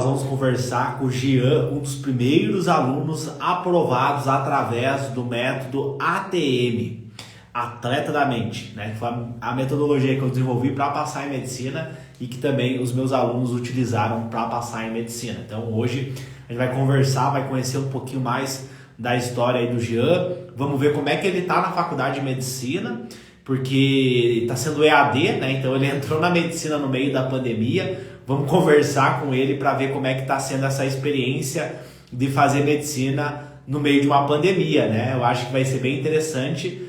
nós vamos conversar com o Jean, um dos primeiros alunos aprovados através do método ATM, Atleta da Mente, né? Que foi a metodologia que eu desenvolvi para passar em medicina e que também os meus alunos utilizaram para passar em medicina. Então hoje a gente vai conversar, vai conhecer um pouquinho mais da história aí do Jean, vamos ver como é que ele está na faculdade de medicina, porque está sendo EAD, né? Então ele entrou na medicina no meio da pandemia. Vamos conversar com ele para ver como é que está sendo essa experiência de fazer medicina no meio de uma pandemia, né? Eu acho que vai ser bem interessante.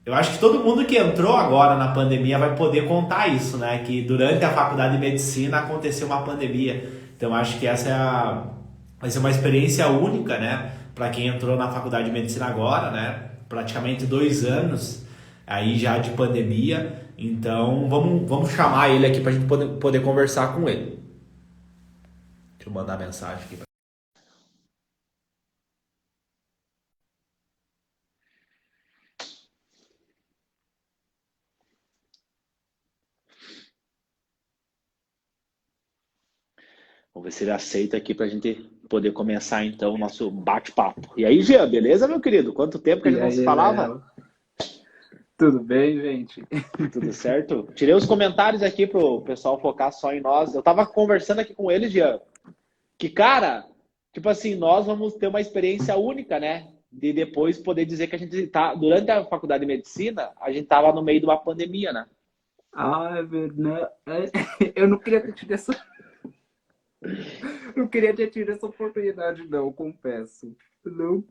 Eu acho que todo mundo que entrou agora na pandemia vai poder contar isso, né? Que durante a faculdade de medicina aconteceu uma pandemia. Então eu acho que vai ser uma experiência única, né? Para quem entrou na faculdade de medicina agora, né? Praticamente 2 anos aí já de pandemia. Então vamos chamar ele aqui para a gente poder conversar com ele. Deixa eu mandar mensagem aqui. Vamos ver se ele aceita aqui para a gente poder começar então o nosso bate-papo. E aí, Jean, beleza, meu querido? Quanto tempo que a gente não se falava? Léo? Tudo bem, gente? Tudo certo? Tirei os comentários aqui pro pessoal focar só em nós. Eu tava conversando aqui com ele, Jean, que, cara, tipo assim, nós vamos ter uma experiência única, né? De depois poder dizer que a gente tá, durante a faculdade de medicina, a gente tava no meio de uma pandemia, né? Ah, é verdade. Eu não queria ter tido essa. Não queria ter tido essa oportunidade, não, confesso. Não.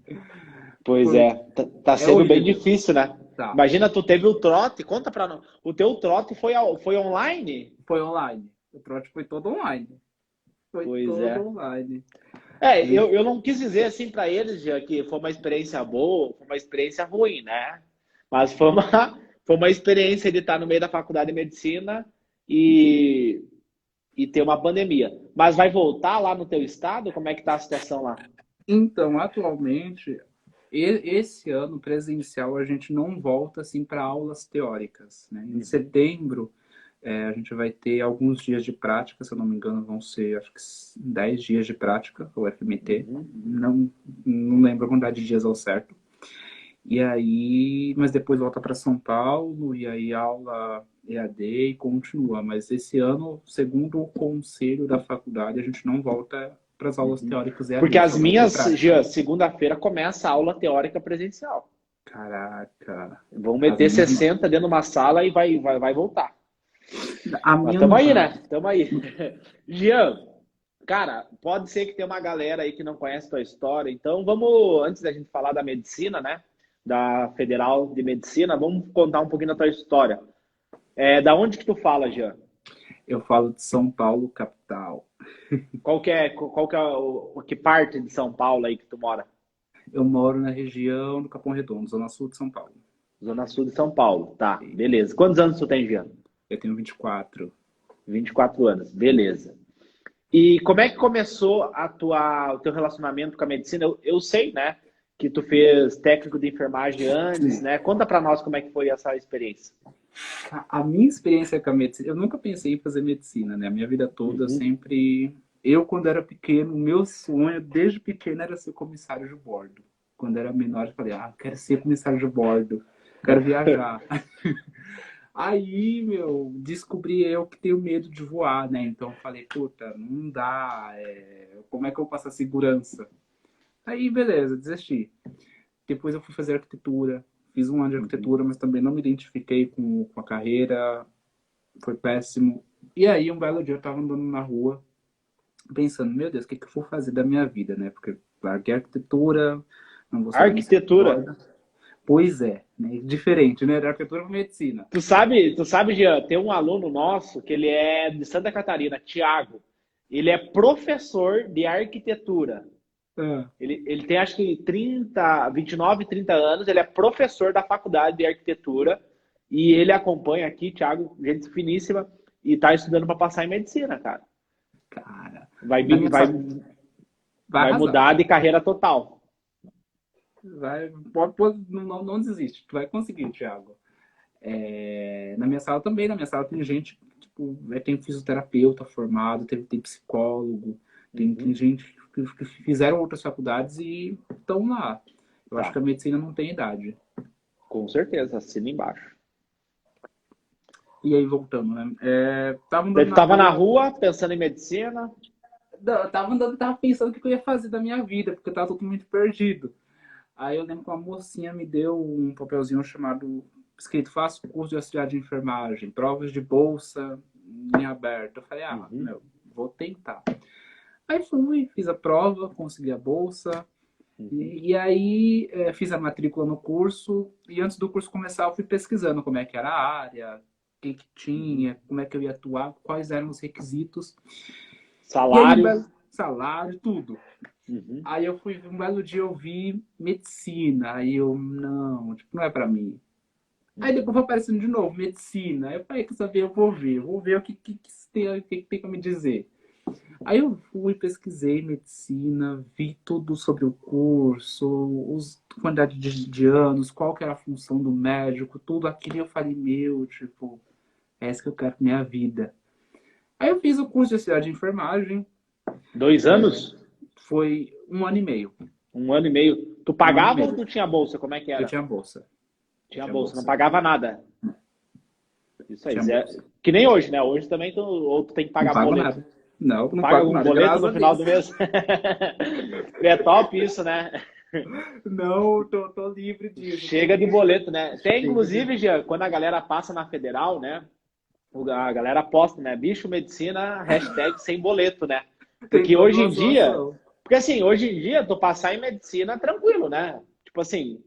Pois Foi... é, tá É sendo bem horrível. difícil, né? Tá. Imagina, tu teve o trote, conta pra nós. O teu trote foi online? Foi online. O trote foi todo online. Foi Pois todo é. online. Eu não quis dizer assim pra eles, já que foi uma experiência boa, foi uma experiência ruim, né? Mas foi uma experiência de estar no meio da faculdade de medicina e, e ter uma pandemia. Mas vai voltar lá no teu estado? Como é que tá a situação lá? Então, atualmente, esse ano presencial a gente não volta assim para aulas teóricas, né? Em Uhum. setembro a gente vai ter alguns dias de prática, se eu não me engano, vão ser acho que 10 dias de prática, o FMT. Uhum. Não lembro a quantidade de dias ao certo. E aí, mas depois volta para São Paulo e aí aula EAD e continua. Mas esse ano, segundo o conselho da faculdade, a gente não volta para as aulas Uhum. teóricas Porque EAD, as só vai ter minhas, prática. já, segunda-feira começa a aula teórica presencial. Caraca, Vão as meter minhas, 60 dentro de uma sala e vai voltar. a Mas minha tamo não aí, vai. né? Tamo aí. Jean, cara, pode ser que tenha uma galera aí que não conhece tua história. Então vamos, antes da gente falar da medicina, né? Da Federal de Medicina, vamos contar um pouquinho da tua história. Da onde que tu fala, Jean? Eu falo de São Paulo, capital. Qual que é que parte de São Paulo aí que tu mora? Eu moro na região do Capão Redondo, zona sul de São Paulo. Zona Sul de São Paulo. Tá, E beleza. Quantos anos tu tem, Jean? eu tenho 24. 24 anos, beleza. E como é que começou o teu relacionamento com a medicina? Eu sei, né, que tu fez técnico de enfermagem antes, né? Conta pra nós como é que foi essa experiência. A minha experiência com a medicina, eu nunca pensei em fazer medicina, né? A minha vida toda, eu Uhum. sempre. Eu, quando era pequeno, o meu sonho, desde pequeno, era ser comissário de bordo. Quando era menor, eu falei, quero ser comissário de bordo, quero viajar. Aí, meu, descobri eu que tenho medo de voar, né? Então, eu falei, puta, não dá, como é que eu passo a segurança? Aí, beleza, desisti. Depois eu fui fazer arquitetura, fiz um ano de Uhum. arquitetura, mas também não me identifiquei com a carreira, foi péssimo. E aí, um belo dia, eu tava andando na rua, pensando, meu Deus, o que que eu vou fazer da minha vida, né? Porque larguei a arquitetura, não vou ser comissário de Arquitetura. bordo. Pois é, né? Diferente, né? Da arquitetura para medicina. Tu sabe, Jean, tem um aluno nosso que ele é de Santa Catarina, Tiago. Ele é professor de arquitetura. Ah, Ele tem acho que 29, 30 anos, ele é professor da faculdade de arquitetura e ele acompanha aqui, Thiago, gente finíssima, e está estudando para passar em medicina, cara. cara, Vai, na minha vai, sala, vai vai arrasar. mudar de carreira total. Vai, não desiste, tu vai conseguir, Thiago. Na minha sala também, na minha sala tem gente, tipo, tipo, tem fisioterapeuta formado, tem psicólogo, tem gente que fizeram outras faculdades e estão lá. Eu acho Tá, que a medicina não tem idade. com certeza, assina embaixo. E aí, voltando, né? Tava Daí andando tu na tava na rua, rua, pensando em medicina. não, eu tava andando, tava pensando o que eu ia fazer da minha vida, porque eu tava totalmente perdido. Aí eu lembro que uma mocinha me deu um papelzinho chamado, escrito, faço curso de auxiliar de enfermagem, provas de bolsa em aberto. Eu falei, Uhum, meu, vou tentar. Aí fui, fiz a prova, consegui a bolsa, uhum, e aí fiz a matrícula no curso, e antes do curso começar eu fui pesquisando como é que era a área, o que uhum. tinha, como é que eu ia atuar, quais eram os requisitos. E aí, um Salário. belo salário, tudo. Uhum, Aí eu fui, um belo dia eu vi medicina, aí eu, não, tipo, não é pra mim. Aí depois uhum. foi aparecendo de novo, medicina. Aí eu falei, quer saber, eu vou ver o que tem a me dizer. Aí eu fui, pesquisei medicina, vi tudo sobre o curso, quantidade de anos, qual que era a função do médico, tudo aquilo. E eu falei, meu, tipo, é isso que eu quero pra minha vida. Aí eu fiz o curso de auxiliar de enfermagem, 2 anos? foi 1 ano e meio. 1 ano e meio. Tu 1 ano e pagava ou meio. tu tinha bolsa? Como é que Eu era? tinha bolsa. Eu Tinha tinha bolsa, não bolsa. pagava nada. Isso aí, Tinha bolsa. que nem hoje, né? Hoje também ou tu tem que Não pagar pago boleto. nada. Não, Tu não paga pago um nada, boleto graças no a final Deus. do mês. É top isso, né? Não, tô livre disso. Tô Chega de livre. boleto, né? Tem, Chega inclusive, de. Jean, quando a galera passa na federal, né? A galera posta, né? Bicho medicina, hashtag sem boleto, né? Tem Porque toda hoje uma em dia, situação. porque assim, hoje em dia, tu passar em medicina tranquilo, né? Tipo assim,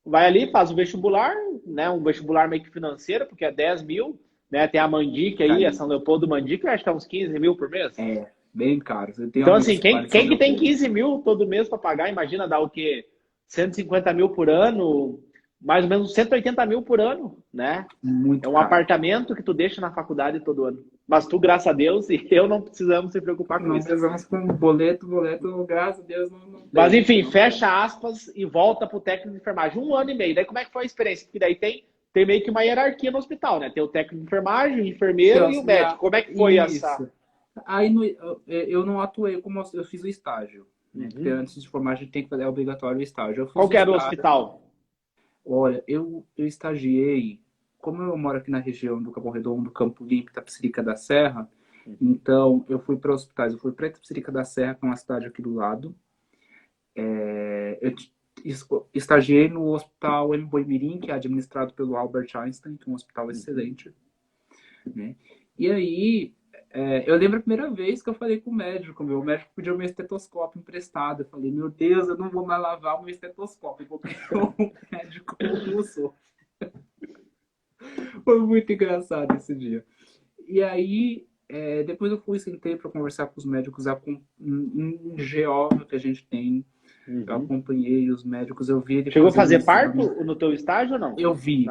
vai ali, faz o vestibular, né? Um vestibular meio que financeiro, porque é 10 mil, né? Tem a Mandic aí, a Carinho. São Leopoldo Mandic, eu acho que é uns 15 mil por mês. É, bem caro. Eu tenho Então, assim, amigos que quem, falam em São quem que tem Leopoldo. 15 mil todo mês para pagar, imagina dar o quê? 150 mil por ano, mais ou menos 180 mil por ano, né? É Muito um caro. apartamento que tu deixa na faculdade todo ano. Mas tu, graças a Deus, e eu não precisamos se preocupar com Não isso. precisamos com boleto, graças a Deus, não Mas tem. enfim, fecha aspas e volta pro técnico de enfermagem. 1 ano e meio. Daí como é que foi a experiência? Porque daí tem meio que uma hierarquia no hospital, né? Tem o técnico de enfermagem, o Tem enfermeiro e o médico. auxiliar. Como é que foi essa? Isso. Aí eu não atuei como eu fiz o estágio, né? Porque Uhum. antes de formar a gente tem que fazer obrigatório o estágio. Eu fiz Qual o que era o estágio. hospital? Olha, eu estagiei, como eu moro aqui na região do Capão Redondo, Campo Limpo, Itapecerica da Serra, então eu fui para hospitais. Eu fui para Itapecerica da Serra, que é uma cidade aqui do lado. Estagiei no Hospital M. Boimirim, que é administrado pelo Albert Einstein, que é um hospital Uhum. excelente, né? E aí, eu lembro a primeira vez que eu falei com o médico. Meu médico pediu meu estetoscópio emprestado. Eu falei, meu Deus, eu não vou mais lavar o meu estetoscópio. Eu vou pegar um médico como eu sou. Foi muito engraçado esse dia. E aí, depois eu fui, sentei para conversar com os médicos em GO que a gente tem. Eu Uhum. acompanhei os médicos, eu vi ele Chegou a fazendo o fazer parto exame. no teu estágio ou não? Eu vi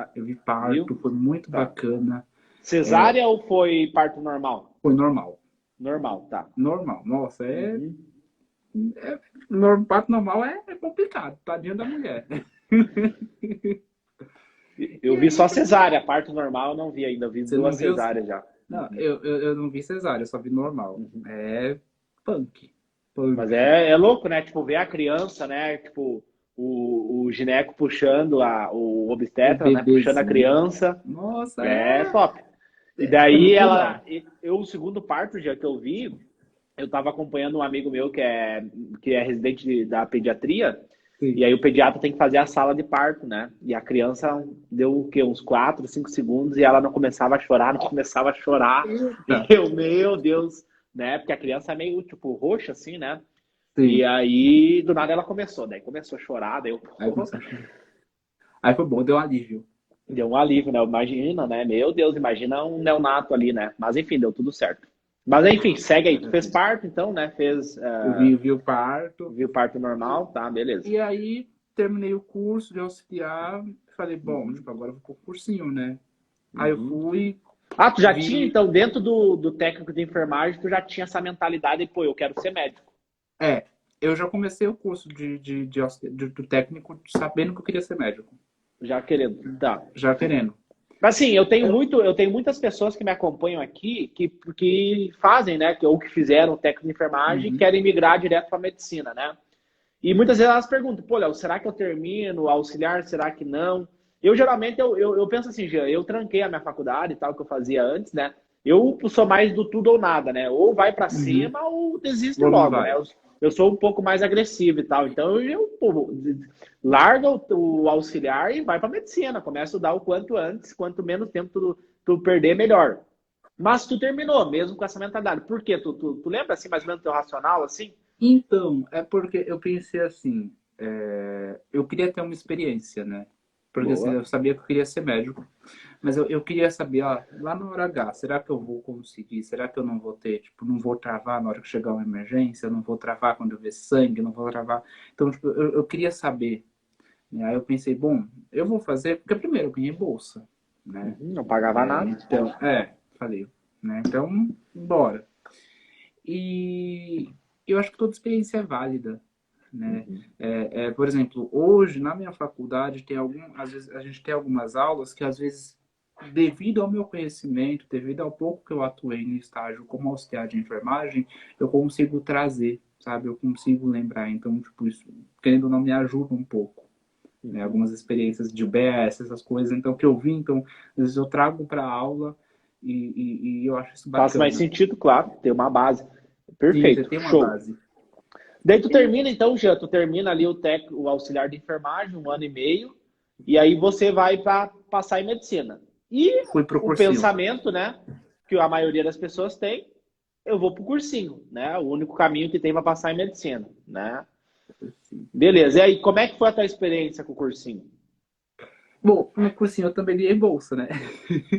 parto, Viu? foi muito Tá. bacana. Cesárea ou foi parto normal? Foi normal. Normal, tá. Normal. Nossa, Uhum. parto normal é complicado, tadinha da mulher. Eu E vi aí, só tipo, cesárea, parto normal eu não vi ainda, eu vi você não 2 viu? cesáreas já. Não, Uhum. eu não vi cesárea, eu só vi normal. Uhum. É punk. Mas Punk. é louco, né? Tipo, ver a criança, né? Tipo, o gineco puxando o O obstetra, né? Puxando a bebezinho. criança. Nossa, É top. E é daí muito legal. o segundo parto já que eu vi, eu tava acompanhando um amigo meu que é residente da pediatria, e Sim. aí o pediatra tem que fazer a sala de parto, né? E a criança deu o quê? Uns 4, 5 segundos e ela não começava a chorar, não começava a chorar. E Eita. eu, meu Deus, né? Porque a criança é meio, tipo, roxa, assim, né? E Sim. aí, do nada ela começou, daí começou a chorar, daí eu, Aí começou a chorar. Aí foi bom, deu um alívio. deu um alívio, né? Imagina, né? Meu Deus, imagina um neonato ali, né? Mas enfim, deu tudo certo. Mas enfim, segue aí. Tu fez Maravilha. parto, então, né? Eu vi o parto. Viu parto normal, tá? Beleza. E aí terminei o curso de auxiliar. Falei, bom, Uhum, tipo, agora eu vou pro cursinho, né? Aí eu uhum. fui, Ah, tu já tinha, vi. então, dentro do técnico de enfermagem, tu já tinha essa mentalidade, pô, eu quero ser médico. É, eu já comecei o curso do técnico sabendo que eu queria ser médico. Já querendo. Tá. Já querendo. Assim, eu tenho muitas pessoas que me acompanham aqui que fazem, né, ou que fizeram técnico de enfermagem e Uhum, querem migrar direto para medicina, né? E muitas vezes elas perguntam, pô, Léo, será que eu termino auxiliar? Será que não? Eu geralmente eu penso assim, Jean, eu tranquei a minha faculdade e tal, que eu fazia antes, né? Eu sou mais do tudo ou nada, né? Ou vai para uhum. cima ou desiste Ou não logo, né? vai. Eu sou um pouco mais agressivo e tal. Então pô, larga o auxiliar e vai para medicina. Começa a estudar o quanto antes, quanto menos tempo tu perder, melhor. Mas tu terminou mesmo com essa mentalidade. Por quê? Tu lembra assim, mais ou menos, do teu racional, assim? Então, é porque eu pensei assim, eu queria ter uma experiência, né? Porque assim, Boa. eu sabia que eu queria ser médico, mas eu queria saber, ó, lá na hora H, será que eu vou conseguir? Será que eu não vou ter, tipo, não vou travar na hora que chegar uma emergência? Eu não vou travar quando eu ver sangue? Não vou travar. Então, tipo, eu queria saber, né? Aí eu pensei, bom, eu vou fazer, porque primeiro eu ganhei bolsa, né? Uhum, não pagava nada. Então, falei, né? Então, bora. E eu acho que toda experiência é válida, né? Uhum. Por exemplo, hoje na minha faculdade às vezes a gente tem algumas aulas que às vezes, devido ao meu conhecimento, devido ao pouco que eu atuei no estágio como auxiliar de enfermagem, eu consigo trazer, sabe? Eu consigo lembrar. Então, tipo, isso, querendo ou não, me ajuda um pouco. Né? Uhum. Algumas experiências de UBS, essas coisas, então que eu vi, então às vezes eu trago para a aula e eu acho isso Faz mais bacana. sentido, claro, ter uma base. Sim, você Perfeito, tem uma show. base. Daí tu E termina, então, Jean, tu termina ali o auxiliar de enfermagem, 1 ano e meio, e aí você vai para passar em medicina. E fui pro o cursinho. pensamento, né, que a maioria das pessoas tem, eu vou pro cursinho, né? O único caminho que tem para passar em medicina, né? Beleza. E aí, como é que foi a tua experiência com o cursinho? Bom, no cursinho eu também ganhei bolsa, né?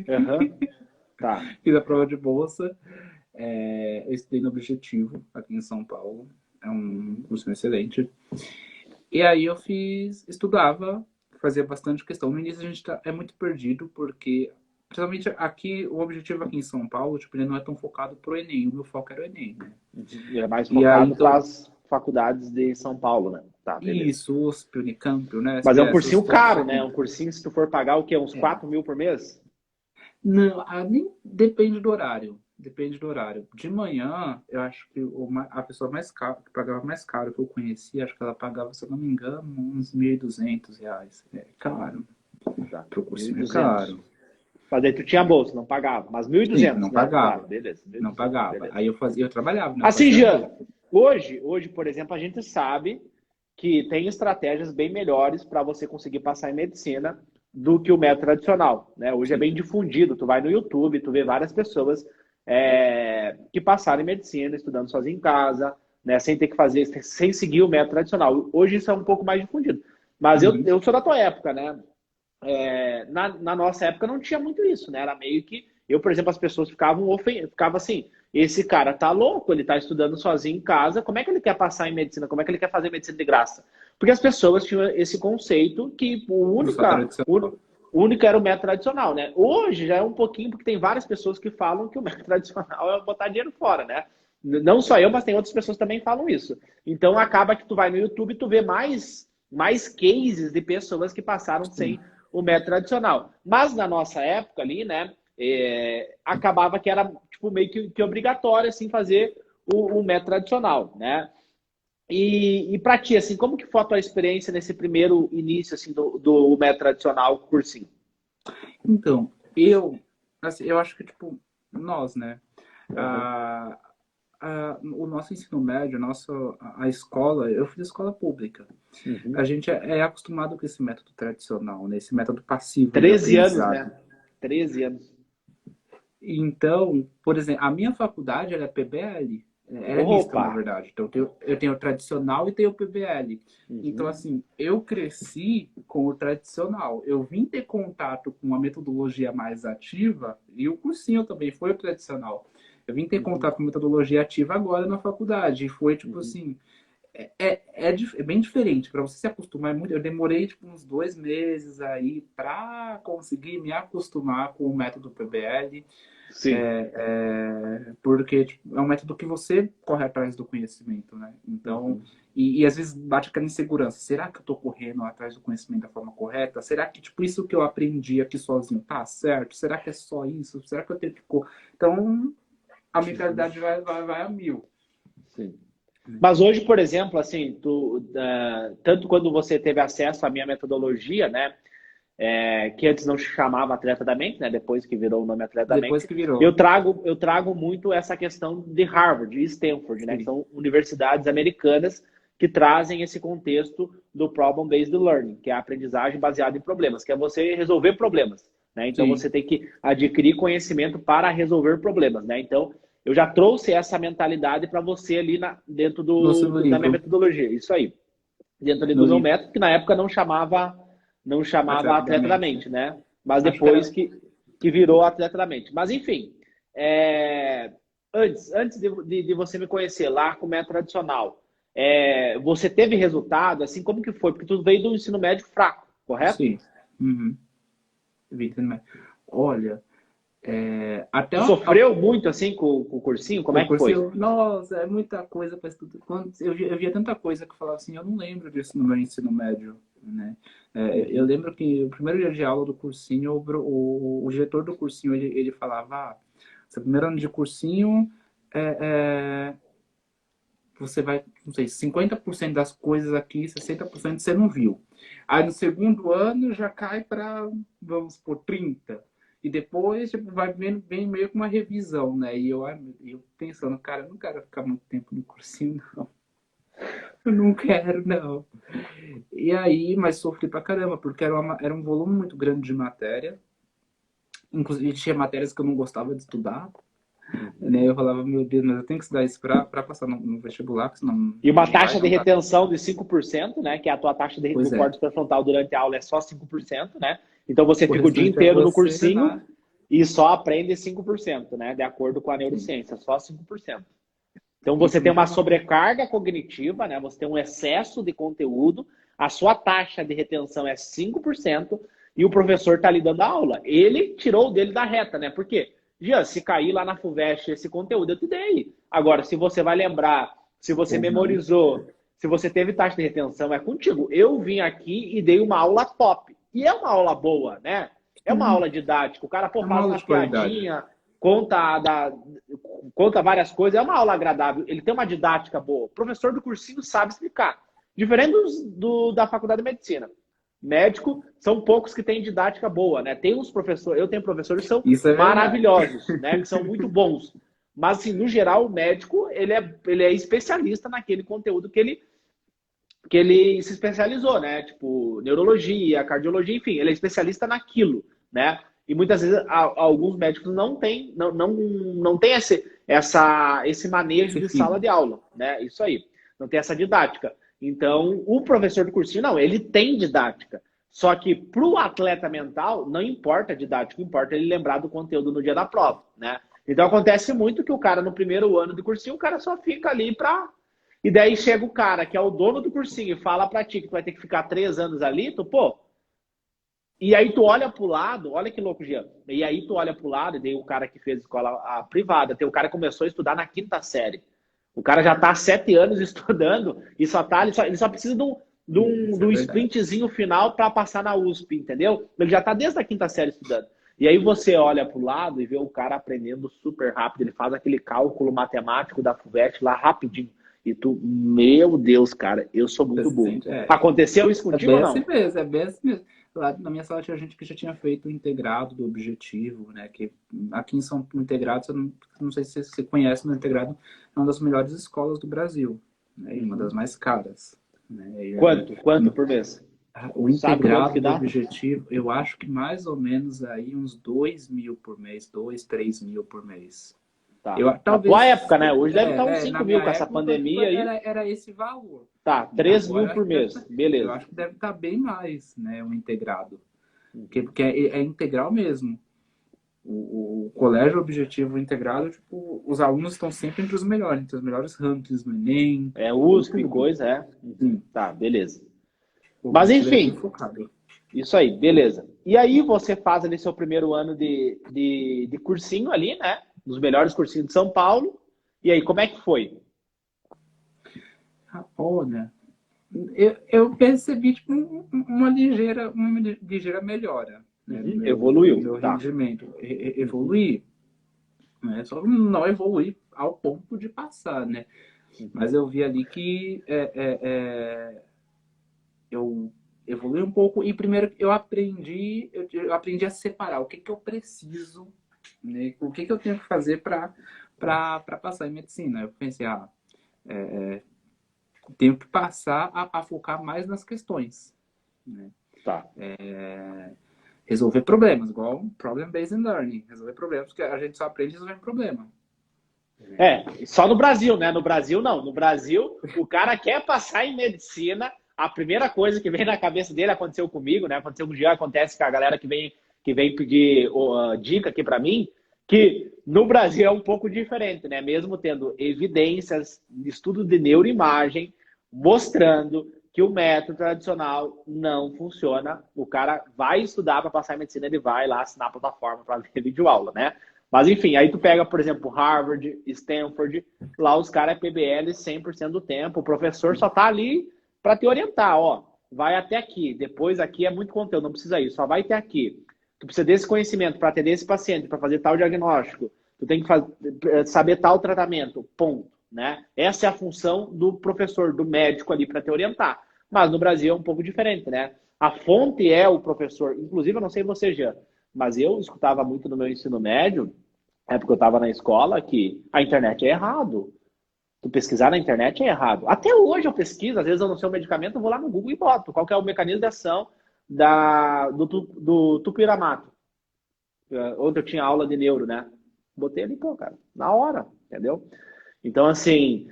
Aham, tá. Fiz a prova de bolsa. Eu estudei no Objetivo, aqui em São Paulo. É um cursinho excelente. E aí eu estudava, fazia bastante questão. No início a gente é muito perdido, porque, principalmente aqui, o Objetivo aqui em São Paulo, tipo, ele não é tão focado pro Enem. O meu foco era o Enem, né? Uhum. E é mais E aí, focado para então, as faculdades de São Paulo, né? Tá, beleza. isso, USP, Unicamp, Mas Unesp, é um essas cursinho todas caro, né? É aqui. um cursinho, se tu for pagar o quê? Uns É. 4 mil por mês? Não, nem depende do horário. Depende do horário. De manhã, eu acho que a pessoa mais cara, que pagava mais caro que eu conheci, acho que ela pagava, se eu não me engano, uns R$ 1.200. É caro. Tá, Pro mil e cursinho é duzentos. caro. Mas daí tu tinha bolsa, não pagava. Mas mil e Sim, duzentos, não né? Tá, pagava. beleza, mil e Não duzentos, pagava. beleza. Aí eu trabalhava, né? Eu Assim, fazia Jean, bolsa. hoje, por exemplo, a gente sabe que tem estratégias bem melhores para você conseguir passar em medicina do que o método tradicional, né? Hoje é bem Sim. difundido. Tu vai no YouTube, tu vê várias pessoas que passaram em medicina, estudando sozinho em casa, né? Sem ter que fazer, sem seguir o método tradicional. Hoje isso é um pouco mais difundido. Mas Uhum. eu sou da tua época, né? Na nossa época não tinha muito isso, né? Era meio que eu, por exemplo, as pessoas ficavam assim, esse cara tá louco, ele tá estudando sozinho em casa, como é que ele quer passar em medicina? Como é que ele quer fazer medicina de graça? Porque as pessoas tinham esse conceito que Do só tradicional. o único era o método tradicional, né? Hoje já é um pouquinho, porque tem várias pessoas que falam que o método tradicional é botar dinheiro fora, né? Não só eu, mas tem outras pessoas que também falam isso. Então acaba que tu vai no YouTube e tu vê mais cases de pessoas que passaram Sim. sem o método tradicional. Mas na nossa época ali, né, acabava que era tipo, meio que obrigatório assim, fazer o método tradicional, né? E para ti, assim, como que foi a tua experiência nesse primeiro início assim, do método tradicional cursinho? Então, assim, eu acho que, tipo, nós, né? Uhum. Ah, o nosso ensino médio, a escola, eu fiz escola pública. A Uhum. gente é acostumado com esse método tradicional, né? Esse método passivo de 13 anos, aprendizado. né? 13 anos. Então, por exemplo, a minha faculdade era PBL, era mista, Opa! na verdade. Então, eu tenho o tradicional e tenho o PBL. Então, Uhum. assim, eu cresci com o tradicional. Eu vim ter contato com uma metodologia mais ativa, e o cursinho também foi o tradicional. Eu vim ter Uhum. contato com metodologia ativa agora na faculdade. E foi, tipo Uhum. assim, é bem diferente. Para você se acostumar, eu demorei tipo, uns 2 meses aí para conseguir me acostumar com o método PBL. Sim. Porque tipo, é um método que você corre atrás do conhecimento, né? Então, e às vezes bate aquela insegurança. Será que eu tô correndo atrás do conhecimento da forma correta? Será que, tipo, isso que eu aprendi aqui sozinho tá certo? Será que é só isso? Será que eu tenho que... Então, a mentalidade vai a mil. Sim. Mas hoje, por exemplo, assim, tanto quando você teve acesso à minha metodologia, né? Que antes não se chamava Atleta da Mente, né? Depois que virou o nome Atleta da Depois Mente, que virou. eu trago muito essa questão de Harvard e Stanford, né? Sim. Que são universidades americanas que trazem esse contexto do Problem-Based Learning, que é a aprendizagem baseada em problemas, que é você resolver problemas, né? Então, Sim. você tem que adquirir conhecimento para resolver problemas, né? Então, eu já trouxe essa mentalidade para você ali dentro da minha metodologia. Isso aí. Dentro ali do meu método, que na época não chamava Atleta da Mente, né? Mas depois que virou Atleta da Mente. Mas, enfim, antes de você me conhecer lá como é tradicional, você teve resultado, assim, como que foi? Porque tu veio do ensino médio fraco, correto? Sim. Uhum. Olha, tu sofreu muito, assim, com o cursinho? Como é que foi? Nossa, é muita coisa para estudar. Eu via tanta coisa que eu falava assim, eu não lembro disso no meu ensino médio, né? Eu lembro que o primeiro dia de aula do cursinho, o diretor do cursinho, ele falava, seu primeiro ano de cursinho, você vai, não sei, 50% das coisas aqui, 60% você não viu. Aí no segundo ano já cai para, vamos por 30%. E depois tipo, vem meio com uma revisão, né? E eu pensando, cara, eu não quero ficar muito tempo no cursinho, não. Eu não quero, não. E aí, mas sofri pra caramba, porque era um volume muito grande de matéria. Inclusive, tinha matérias que eu não gostava de estudar. Né? Eu falava, meu Deus, mas eu tenho que estudar isso pra passar no vestibular, senão... E uma taxa de retenção de 5%, né? Que é a tua taxa do córtex pré-frontal durante a aula é só 5%, né? Então você fica o dia inteiro no cursinho e só aprende 5%, né? De acordo com a neurociência, só 5%. Então você tem uma sobrecarga cognitiva, né? Você tem um excesso de conteúdo, a sua taxa de retenção é 5% e o professor está lhe dando a aula. Ele tirou o dele da reta, né? Por quê? Jean, se cair lá na FUVEST esse conteúdo, eu te dei. Agora, se você vai lembrar, se você memorizou, se você teve taxa de retenção, é contigo. Eu vim aqui e dei uma aula top. E é uma aula boa, né? É uma aula didática. O cara, faz uma piadinha, conta várias coisas. É uma aula agradável. Ele tem uma didática boa. O professor do cursinho sabe explicar. Diferente da faculdade de medicina. Médico, são poucos que têm didática boa, né? Tem uns professores, eu tenho professores que são maravilhosos, né? Que são muito bons. Mas, assim, no geral, o médico, ele é especialista naquele conteúdo que ele se especializou, né? Tipo, neurologia, cardiologia, enfim, ele é especialista naquilo, né? E muitas vezes alguns médicos não têm esse manejo de sala de aula, né? Isso aí, não tem essa didática. Então, o professor do cursinho, não, ele tem didática. Só que para o atleta mental, não importa a didática, importa ele lembrar do conteúdo no dia da prova, né? Então, acontece muito que o cara, no primeiro ano do cursinho, o cara só fica ali E daí chega o cara, que é o dono do cursinho, e fala para ti que tu vai ter que ficar 3 anos ali, E aí tu olha pro lado, olha que louco, Jean. E aí tu olha pro lado, e daí o cara que fez escola privada, tem o cara que começou a estudar na 5ª série. O cara já está há 7 anos estudando e ele só precisa de um sprintzinho final para passar na USP, entendeu? Ele já está desde a 5ª série estudando. E aí você olha para o lado e vê o cara aprendendo super rápido. Ele faz aquele cálculo matemático da FUVEST lá rapidinho. E tu, meu Deus, cara, eu sou muito burro. Aconteceu isso contigo ou não? É bem assim mesmo. Lá na minha sala tinha gente que já tinha feito o integrado do objetivo, né? Que aqui em São Integrado, não sei se você conhece, mas o integrado é uma das melhores escolas do Brasil, né? E uma das mais caras. Né? Quanto por mês? O integrado do objetivo, eu acho que mais ou menos aí uns 2 mil por mês, 2, 3 mil por mês. Tá. Talvez, na tua época, né? Hoje deve estar uns 5 mil com essa pandemia aí. Era esse valor. Tá, 3 mil por mês. Beleza. Eu acho que deve estar bem mais, né? O integrado. Porque é integral mesmo. O colégio objetivo integrado, tipo, os alunos estão sempre entre os melhores rankings no Enem. USP, coisa, Tá, beleza. Mas enfim. Isso aí, beleza. E aí você faz ali seu primeiro ano de cursinho ali, né? Nos melhores cursinhos de São Paulo. E aí, como é que foi? Olha, eu percebi tipo, uma ligeira melhora, né, no Evoluiu, meu tá. rendimento. Evoluí, né? Só não evoluí ao ponto de passar, né? Mas eu vi ali que eu evolui um pouco e primeiro eu aprendi a separar o que que eu preciso, né? O que que eu tenho que fazer para passar em medicina. Eu pensei, tenho que passar a focar mais nas questões, né? Tá. Resolver problemas, igual problem-based learning, resolver problemas, porque a gente só aprende resolvendo problema. Só no Brasil, né? No Brasil, não. No Brasil, o cara quer passar em medicina, a primeira coisa que vem na cabeça dele, aconteceu comigo, né? Aconteceu com o Jean, acontece com a galera que vem pedir dica aqui para mim, que no Brasil é um pouco diferente, né? Mesmo tendo evidências, estudo de neuroimagem, mostrando que o método tradicional não funciona. O cara vai estudar para passar em medicina, ele vai lá assinar a plataforma para ver vídeo aula, né? Mas enfim, aí tu pega, por exemplo, Harvard, Stanford, lá os caras é PBL 100% do tempo, o professor só tá ali para te orientar, ó, vai até aqui, depois aqui é muito conteúdo, não precisa ir, só vai até aqui. Tu precisa desse conhecimento para atender esse paciente, para fazer tal diagnóstico, tu tem que saber tal tratamento, ponto, né? Essa é a função do professor, do médico ali para te orientar. Mas no Brasil é um pouco diferente, né? A fonte é o professor, inclusive eu não sei você, Jean, mas eu escutava muito no meu ensino médio, época eu estava na escola, que a internet é errado. Tu pesquisar na internet é errado. Até hoje eu pesquiso, às vezes eu não sei o medicamento, eu vou lá no Google e boto qual que é o mecanismo de ação do tupiramato. Ontem eu tinha aula de neuro, né? Botei ali, pô, cara, na hora, entendeu? Então, assim,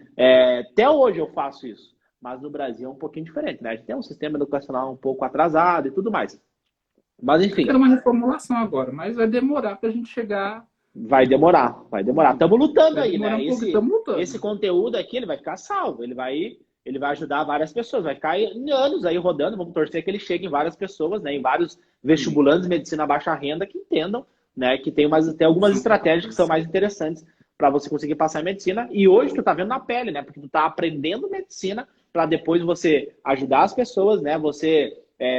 até hoje eu faço isso. Mas no Brasil é um pouquinho diferente, né? A gente tem um sistema educacional um pouco atrasado e tudo mais. Mas, Eu quero enfim, uma reformulação agora, mas vai demorar para a gente chegar. vai demorar, vai demorar. Estamos lutando Vai aí, demorar né? um pouco, estamos Esse lutando. conteúdo aqui, ele vai ficar salvo, ele vai ajudar várias pessoas, vai ficar em anos aí rodando, vamos torcer que ele chegue em várias pessoas, né? Em vários Sim, vestibulantes de medicina baixa renda que entendam, né? Que tem algumas são estratégias que são vários. mais interessantes para você conseguir passar em medicina. E hoje tu tá vendo na pele, né? Porque tu tá aprendendo medicina para depois você ajudar as pessoas, né? Você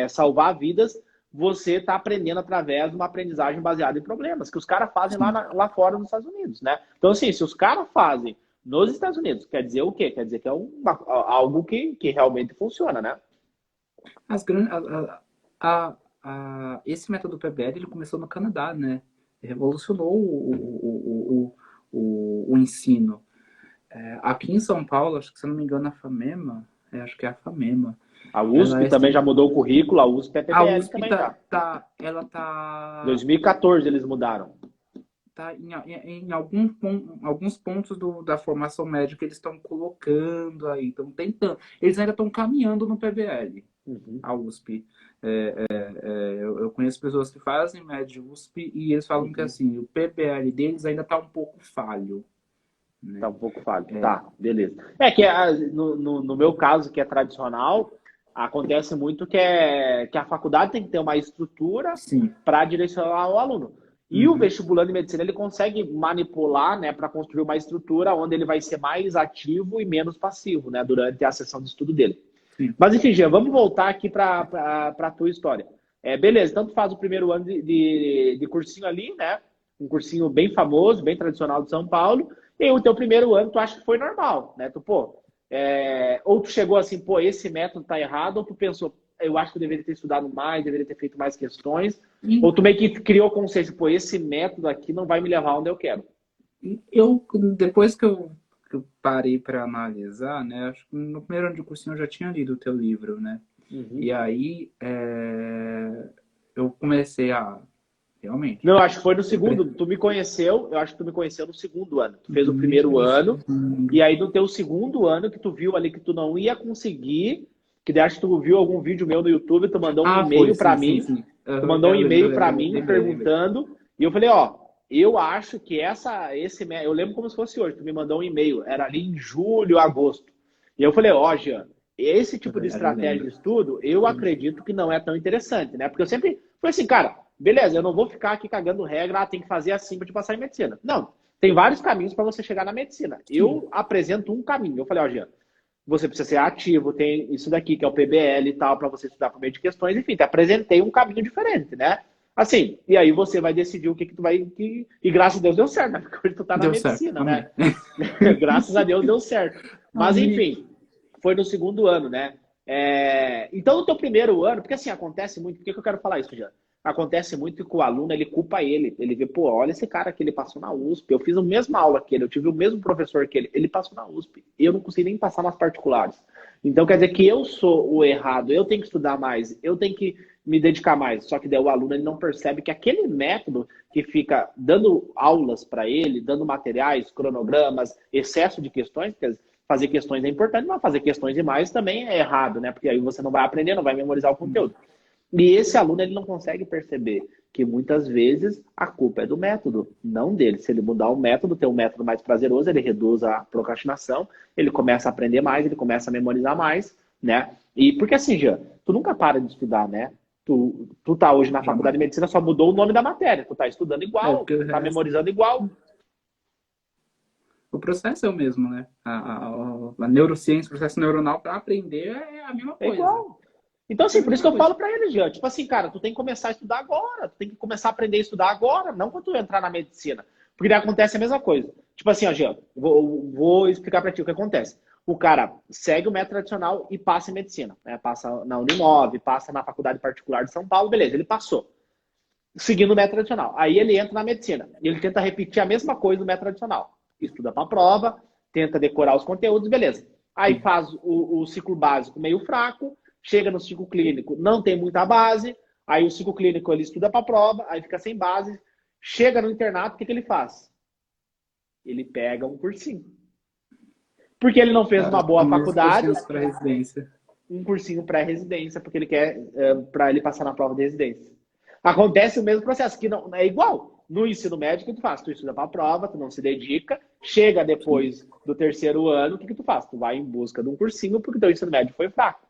salvar vidas, você está aprendendo através de uma aprendizagem baseada em problemas, que os caras fazem Sim. lá fora nos Estados Unidos, né? Então, assim, se os caras fazem nos Estados Unidos, quer dizer o quê? Quer dizer que é algo que realmente funciona, né? As, gran- esse método PBL ele começou no Canadá, né? Revolucionou o ensino. Aqui em São Paulo, acho que se eu não me engano, a FAMEMA, acho que é a FAMEMA, A ela USP é também já mudou o currículo, a USP é a PBL USP também já. ela tá 2014 eles mudaram. alguns pontos da formação médica eles estão colocando aí, estão tentando. Eles ainda estão caminhando no PBL, Uhum, a USP. Eu conheço pessoas que fazem médio USP e eles falam que uhum. assim, o PBL deles ainda está um pouco falho, Tá né? um pouco falho. Tá, beleza. É que no meu caso, que é tradicional, acontece muito que a faculdade tem que ter uma estrutura Sim. para direcionar o aluno. E o Uhum. vestibulando de medicina, ele consegue manipular, né, para construir uma estrutura onde ele vai ser mais ativo e menos passivo, né, durante a sessão de estudo dele. Sim. Mas enfim, Jean, vamos voltar aqui para a tua história. Beleza, então tu faz o primeiro ano de cursinho ali, né? Um cursinho bem famoso, bem tradicional de São Paulo. E aí, o teu primeiro ano tu acha que foi normal, né? Ou tu chegou assim, pô, esse método tá errado, ou tu pensou, eu acho que eu deveria ter estudado mais, deveria ter feito mais questões, E ou tu meio que criou consciência, pô, esse método aqui não vai me levar onde eu quero. depois que eu parei para analisar, né? Acho que no primeiro ano de cursinho eu já tinha lido o teu livro, né? Uhum. E aí eu comecei a realmente. Não, acho que foi no Eu segundo. Tu me conheceu, eu acho que tu me conheceu no segundo ano. Tu fez o primeiro ano, preciso. e aí no teu segundo ano que tu viu ali que tu não ia conseguir, que daí acho que tu viu algum vídeo meu no YouTube, tu mandou um Foi, e-mail para sim, sim, mim, sim. tu Aham, mandou um e-mail para lembro, mim lembrei. perguntando, e eu falei, ó, eu acho que eu lembro como se fosse hoje, tu me mandou um e-mail, era ali em julho, agosto. E eu falei, ó, Jean, esse tipo de Eu estratégia de lembro. estudo, eu acredito que não é tão interessante, né? Porque eu sempre fui assim, cara, beleza, eu não vou ficar aqui cagando regra, tem que fazer assim para te passar em medicina. Não, tem vários caminhos para você chegar na medicina. Sim. Eu apresento um caminho. Eu falei, ó, Jean, você precisa ser ativo, tem isso daqui que é o PBL e tal, para você estudar por meio de questões, enfim, te apresentei um caminho diferente, né? Assim, e aí você vai decidir o que tu vai. E graças a Deus deu certo, né? Porque hoje tu tá na Deu certo. medicina, Amém. né? Graças a Deus deu certo. Mas Amém. enfim, foi no segundo ano, né? Então, no teu primeiro ano, porque assim, acontece muito, por que eu quero falar isso já? Acontece muito que o aluno, ele culpa ele. Ele vê, pô, olha esse cara que ele passou na USP, eu fiz a mesma aula que ele, eu tive o mesmo professor que ele passou na USP, eu não consegui nem passar nas particulares. Então, quer dizer que eu sou o errado, eu tenho que estudar mais, eu tenho que me dedicar mais. Só que daí o aluno, ele não percebe que aquele método que fica dando aulas para ele, dando materiais, cronogramas, excesso de questões, porque fazer questões é importante, mas fazer questões demais também é errado, né? Porque aí você não vai aprender, não vai memorizar o conteúdo. E esse aluno, ele não consegue perceber que muitas vezes a culpa é do método, não dele. Se ele mudar o método, ter um método mais prazeroso, ele reduz a procrastinação, ele começa a aprender mais, ele começa a memorizar mais, né? E porque assim, Jean, tu nunca para de estudar, né? Tu tá hoje na faculdade de Jamais. medicina, só mudou o nome da matéria. Tu tá estudando É, igual, porque o tu tá resto. memorizando igual. O processo é o mesmo, né? A neurociência, o processo neuronal para aprender é a mesma É coisa. igual. Então, É a assim, por isso mesma que eu coisa. falo pra ele, Jean, tipo assim, cara, tu tem que começar a estudar agora, tu tem que começar a aprender a estudar agora, não quando tu entrar na medicina. Porque daí acontece a mesma coisa. Tipo assim, ó, Jean, vou explicar pra ti o que acontece. O cara segue o método tradicional e passa em medicina, né? Passa na Uninove, passa na Faculdade Particular de São Paulo, beleza, ele passou. Seguindo o método tradicional. Aí ele entra na medicina. E ele tenta repetir a mesma coisa do método tradicional. Estuda pra prova, tenta decorar os conteúdos, beleza. Aí Sim. faz o ciclo básico meio fraco, chega no ciclo clínico, não tem muita base, aí o ciclo clínico ele estuda para a prova, aí fica sem base, chega no internato, o que ele faz? Ele pega um cursinho. Porque ele não fez É, uma os boa famosos faculdade, cursinhos para residência. um cursinho pré-residência, porque ele quer para ele passar na prova de residência. Acontece o mesmo processo, que não é igual. No ensino médio, o que tu faz? Tu estuda para a prova, tu não se dedica, chega Sim. depois do terceiro ano, o que tu faz? Tu vai em busca de um cursinho porque teu ensino médio foi fraco,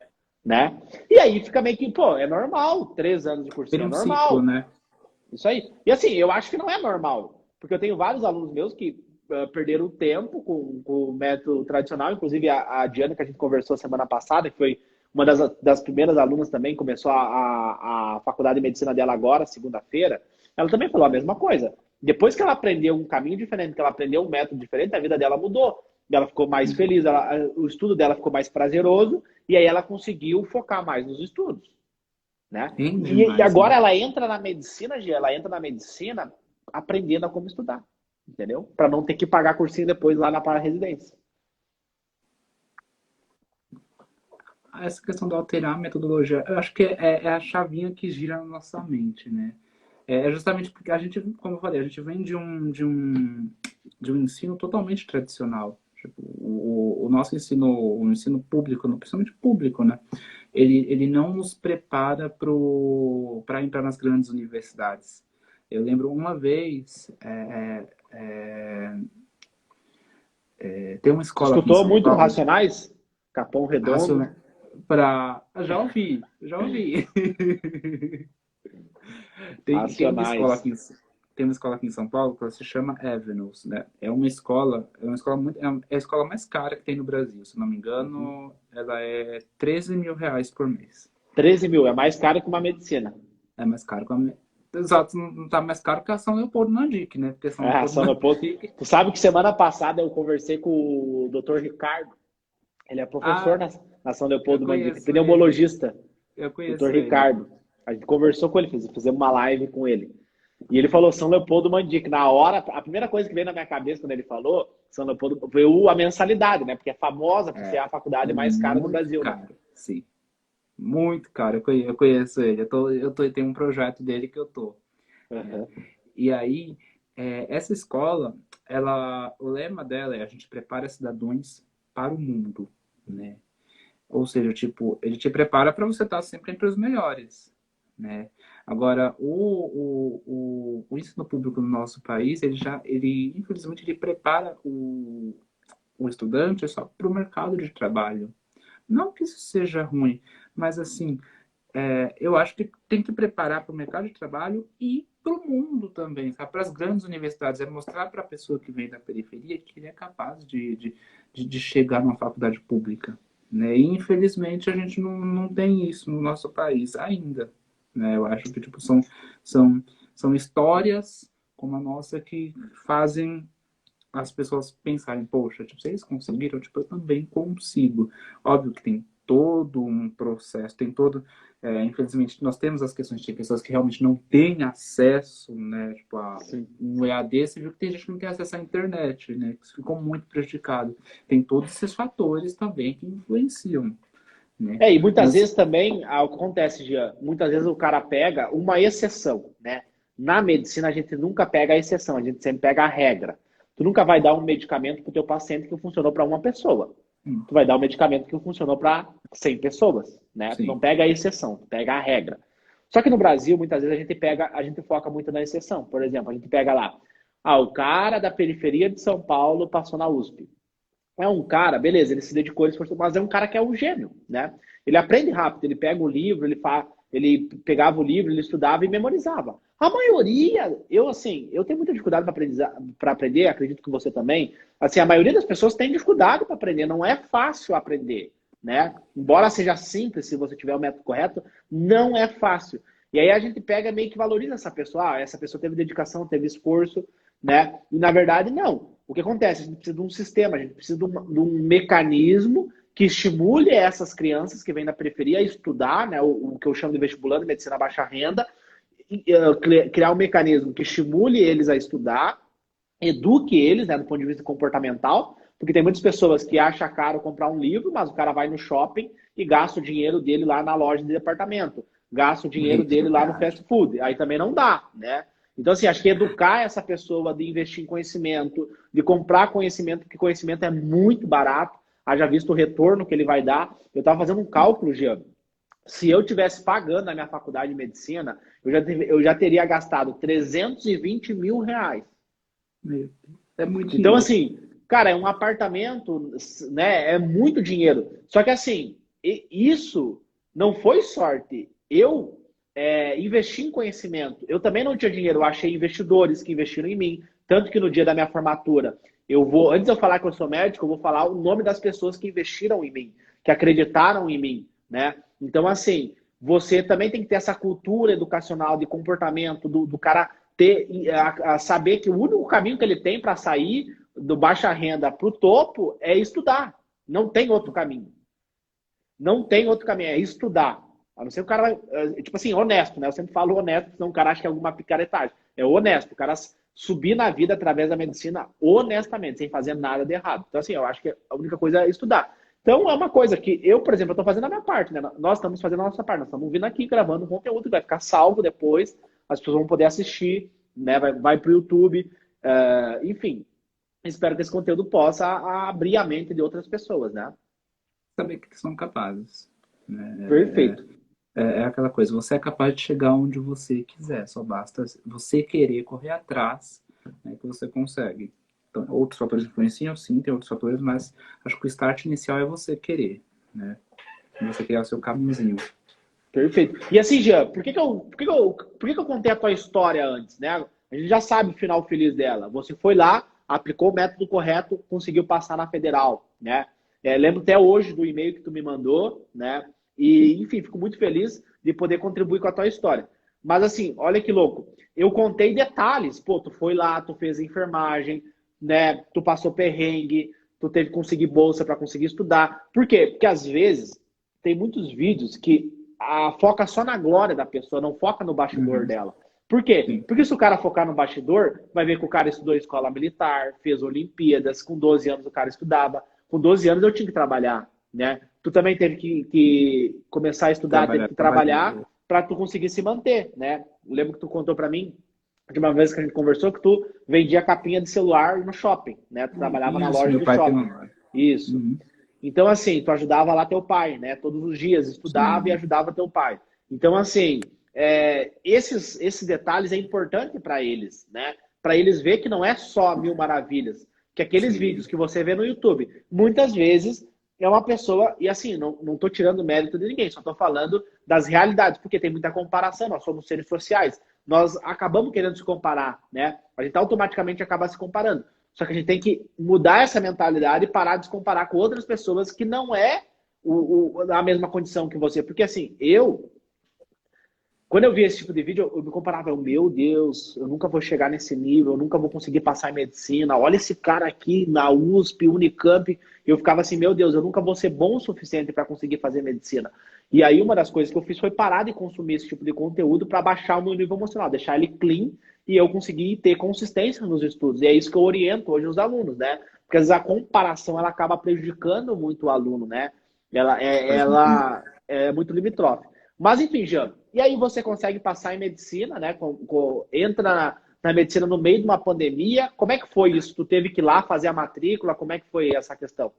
né? E aí fica meio que, pô, é normal, 3 anos de cursinho Vira é um ciclo, normal. né? Isso aí. E assim, eu acho que não é normal, porque eu tenho vários alunos meus que perderam tempo com o método tradicional, inclusive a Diana, que a gente conversou semana passada, que foi uma das primeiras alunas também, começou a faculdade de medicina dela agora, segunda-feira, ela também falou a mesma coisa. Depois que ela aprendeu um caminho diferente, que ela aprendeu um método diferente, a vida dela mudou. Ela ficou mais feliz, o estudo dela ficou mais prazeroso, e aí ela conseguiu focar mais nos estudos, né? Rende E mais, agora né? ela entra na medicina, Gia, ela entra na medicina aprendendo a como estudar, entendeu? Para não ter que pagar cursinho depois lá na residência. Essa questão de alterar a metodologia, eu acho que é a chavinha que gira na nossa mente, né? É justamente porque a gente, como eu falei, a gente vem de um ensino totalmente tradicional. Tipo, o nosso ensino, o ensino público, principalmente público, né? Ele não nos prepara para entrar nas grandes universidades. Eu lembro uma vez, tem uma escola aqui em Escutou São muito Paulo, Racionais? Capão Redondo? raciona, para já ouvi, já ouvi. Tem uma escola Racionais. aqui, tem uma escola aqui em São Paulo que ela se chama Avenues, né? É uma escola muito, é a escola mais cara que tem no Brasil. Se não me Uhum. engano, ela é 13 mil reais por mês. 13 mil, é mais caro que uma medicina. É mais caro que a Exato, não tá mais caro que a São Leopoldo Mandic, né? Porque São É, Leopoldo São Leopoldo. Mandic. Tu sabe que semana passada eu conversei com o Dr. Ricardo. Ele é professor Ah, na São eu Leopoldo Mandic, conheço ele. pneumologista. Eu Doutor conheço ele. Ricardo. A gente conversou com ele, fizemos uma live com ele. E ele falou São Leopoldo Mandic. Na hora, a primeira coisa que veio na minha cabeça quando ele falou São Leopoldo veio a mensalidade, né? Porque é famosa por ser É, a faculdade é mais cara do muito Brasil, né? caro, sim. Muito caro. Eu conheço ele. Tem um projeto dele que eu tô. Né? Uhum. E aí, essa escola, o lema dela é a gente prepara cidadãos para o mundo, né? Ou seja, tipo, ele te prepara para você estar sempre entre os melhores, né? Agora, o ensino público no nosso país, infelizmente, ele prepara o estudante só para o mercado de trabalho, Não que isso seja ruim, mas assim, eu acho que tem que preparar para o mercado de trabalho e para o mundo também, sabe? Para as grandes universidades, é mostrar para a pessoa que vem da periferia que ele é capaz de chegar numa faculdade pública, né? E infelizmente a gente não tem isso no nosso país ainda, né? Eu acho que tipo, são, são histórias como a nossa que fazem as pessoas pensarem, poxa, tipo, se eles conseguiram, tipo, eu também consigo. Óbvio que tem todo um processo, tem todo... infelizmente, nós temos as questões de pessoas que realmente não têm acesso, né, tipo, a Sim. um EAD, você viu que tem gente que não tem acesso à internet, né, que isso ficou muito prejudicado. Tem todos esses fatores também que influenciam, né. E muitas Mas, vezes também, o que acontece, Jean, muitas vezes o cara pega uma exceção, né? Na medicina a gente nunca pega a exceção, a gente sempre pega a regra. Tu nunca vai dar um medicamento para o teu paciente que funcionou para uma pessoa. Tu vai dar um medicamento que funcionou para 100 pessoas, né? Tu não sim, pega a exceção, tu pega a regra. Só que no Brasil, muitas vezes a gente foca muito na exceção. Por exemplo, a gente pega lá, o cara da periferia de São Paulo passou na USP. É um cara, beleza, ele se dedicou, ele se esforçou, mas é um cara que é um gênio, né? Ele aprende rápido, ele pega o livro, ele pegava o livro, ele estudava e memorizava. A maioria, eu tenho muita dificuldade para aprender, acredito que você também. Assim, a maioria das pessoas tem dificuldade para aprender, não é fácil aprender, né? Embora seja simples, se você tiver o método correto, não é fácil. E aí a gente pega meio que valoriza essa pessoa, essa pessoa teve dedicação, teve esforço, né? E na verdade, não. O que acontece? A gente precisa de um sistema, a gente precisa de um mecanismo que estimule essas crianças que vêm da periferia a estudar, né? O que eu chamo de vestibulando, medicina baixa renda, criar um mecanismo que estimule eles a estudar, eduque eles, né, do ponto de vista comportamental, porque tem muitas pessoas que acham caro comprar um livro, mas o cara vai no shopping e gasta o dinheiro dele lá na loja de departamento, gasta o dinheiro isso é dele lá no verdade. fast food. Aí também não dá, né? Então, assim, acho que educar essa pessoa de investir em conhecimento, de comprar conhecimento, porque conhecimento é muito barato, haja visto o retorno que ele vai dar. Eu estava fazendo um cálculo, Giano. Se eu tivesse pagando na minha faculdade de medicina, eu já teria gastado 320 mil reais. É muito Então, dinheiro. assim, cara, é um apartamento, né? É muito dinheiro. Só que, assim, isso não foi sorte. Eu investi em conhecimento. Eu também não tinha dinheiro. Eu achei investidores que investiram em mim. Tanto que no dia da minha formatura, antes de eu falar que eu sou médico, eu vou falar o nome das pessoas que investiram em mim, que acreditaram em mim, né? Então, assim, você também tem que ter essa cultura educacional de comportamento do cara saber que o único caminho que ele tem para sair do baixa renda para o topo é estudar. Não tem outro caminho. Não tem outro caminho, é estudar. A não ser que o cara vai, tipo assim, honesto, né? Eu sempre falo honesto, senão o cara acha que é alguma picaretagem. É honesto, o cara subir na vida através da medicina honestamente, sem fazer nada de errado. Então, assim, eu acho que a única coisa é estudar. Então, é uma coisa que eu, por exemplo, estou fazendo a minha parte, né? Nós estamos fazendo a nossa parte, nós estamos vindo aqui gravando um conteúdo que vai ficar salvo depois, as pessoas vão poder assistir, né? Vai para o YouTube, enfim. Espero que esse conteúdo possa abrir a mente de outras pessoas, né? Saber que são capazes, né? Perfeito. É aquela coisa, você é capaz de chegar onde você quiser, só basta você querer correr atrás, né, que você consegue. Então, outros fatores influenciam, sim, tem outros fatores, mas acho que o start inicial é você querer, né? Você criar o seu caminhozinho. Perfeito. E assim, Jean, por que eu contei a tua história antes, né? A gente já sabe o final feliz dela. Você foi lá, aplicou o método correto, conseguiu passar na federal, né? Lembro até hoje do e-mail que tu me mandou, né? E, enfim, fico muito feliz de poder contribuir com a tua história. Mas assim, olha que louco. Eu contei detalhes. Pô, tu foi lá, tu fez a enfermagem, né? Tu passou perrengue, tu teve que conseguir bolsa para conseguir estudar. Por quê? Porque às vezes tem muitos vídeos que foca só na glória da pessoa, não foca no bastidor Uhum, dela. Por quê? sim, Porque se o cara focar no bastidor, vai ver que o cara estudou escola militar, fez Olimpíadas, com 12 anos o cara estudava, com 12 anos eu tinha que trabalhar, né? Tu também teve que começar a estudar, teve trabalhar, que trabalhar trabalhei. para tu conseguir se manter, né? Eu lembro que tu contou para mim, de uma vez que a gente conversou, que tu vendia capinha de celular no shopping, né? Tu trabalhava na Isso, loja meu do pai tem shopping. uma... Isso. Uhum, Então, assim, tu ajudava lá teu pai, né? Todos os dias, estudava e sim, ajudava teu pai. Então, assim, esses detalhes é importante para eles, né? Para eles ver que não é só mil maravilhas. Que aqueles vídeos sim, que você vê no YouTube, muitas vezes é uma pessoa, e assim, não tô tirando mérito de ninguém, só tô falando das realidades, porque tem muita comparação, nós somos seres sociais, nós acabamos querendo se comparar, né? A gente automaticamente acaba se comparando. Só que a gente tem que mudar essa mentalidade e parar de se comparar com outras pessoas que não é a mesma condição que você. Porque assim, quando eu vi esse tipo de vídeo, eu me comparava, meu Deus, eu nunca vou chegar nesse nível, eu nunca vou conseguir passar em medicina. Olha esse cara aqui na USP, Unicamp. Eu ficava assim, meu Deus, eu nunca vou ser bom o suficiente para conseguir fazer medicina. E aí uma das coisas que eu fiz foi parar de consumir esse tipo de conteúdo para baixar o meu nível emocional, deixar ele clean e eu conseguir ter consistência nos estudos. E é isso que eu oriento hoje os alunos, né? Porque às vezes a comparação ela acaba prejudicando muito o aluno, né? Ela é muito limítrofe. Mas enfim, Jean, e aí você consegue passar em medicina, né? Entra na medicina no meio de uma pandemia. Como é que foi isso? Tu teve que ir lá fazer a matrícula? Como é que foi essa questão?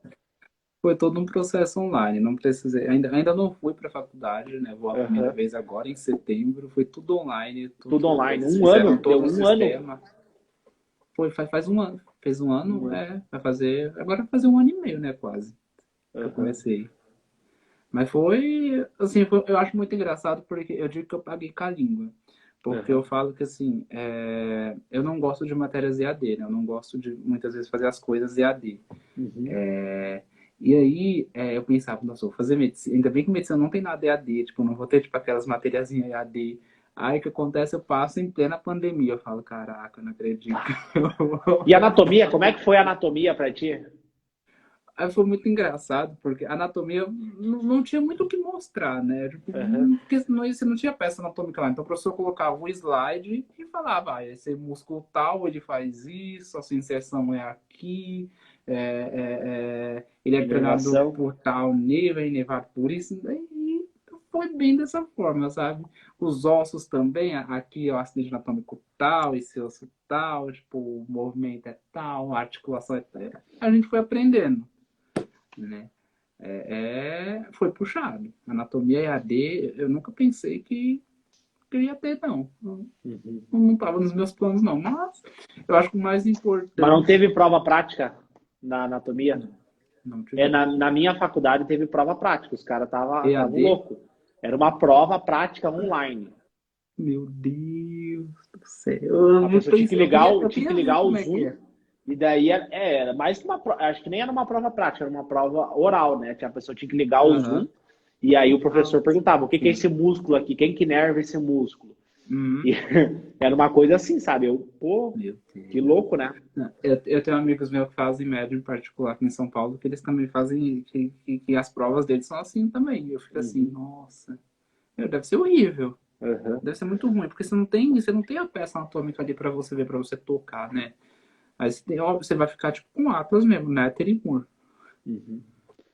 Foi todo um processo online, não precisei, ainda não fui para a faculdade, né? Vou a primeira vez agora em setembro, foi tudo online, Tudo online. eles Um fizeram ano? Deu todo o um ano? sistema. Faz um ano, fez um ano, agora vai fazer um ano e meio, né, quase, que eu comecei. Mas foi, assim, eu acho muito engraçado porque eu digo que eu paguei com a língua. Porque eu falo que, assim, eu não gosto de matérias EAD, né? Eu não gosto de, muitas vezes, fazer as coisas EAD. E aí, eu pensava, nossa, eu vou fazer medicina. Ainda bem que medicina não tem nada EAD, tipo, eu não vou ter, tipo, aquelas matériazinhas EAD. Aí, o que acontece? Eu passo em plena pandemia. Eu falo, caraca, eu não acredito. E anatomia? Como é que foi a anatomia para ti? Aí foi muito engraçado, porque a anatomia não tinha muito o que mostrar, né? Tipo, porque você não tinha peça anatômica lá. Então o professor colocava o slide e falava, esse músculo tal, ele faz isso, a sua inserção é aqui, ele é treinado Inervação. por tal nível, é inervado por isso. E foi bem dessa forma, sabe? Os ossos também, aqui é o acidente anatômico tal, esse osso tal, tipo, o movimento é tal, a articulação é tal. A gente foi aprendendo, né? Foi puxado. Anatomia EAD, eu nunca pensei que ia ter, não. Não estava nos meus planos, não. Mas eu acho que o mais Mas não importante. teve prova prática na anatomia? Não tive. Na minha faculdade teve prova prática. Os caras estavam EAD? loucos. Era uma prova prática online. Meu Deus do céu. Eu A não pessoa tinha que pensei, tinha que ver ligar o como é que Zoom. é. E daí era mais que uma prova. Acho que nem era uma prova prática, era uma prova oral, né? A pessoa tinha que ligar o Zoom. E aí o professor perguntava: o que é esse músculo aqui? Quem que inerva esse músculo? E era uma coisa assim, sabe? Meu Deus. Que louco, né? Eu tenho amigos meus que fazem médio em particular aqui em São Paulo, que eles também fazem, que as provas deles são assim também. Eu fico assim, nossa, deve ser horrível. Deve ser muito ruim, porque você não tem a peça anatômica ali pra você ver, pra você tocar, né? Aí óbvio, você vai ficar tipo com Atlas mesmo, né? Terimur.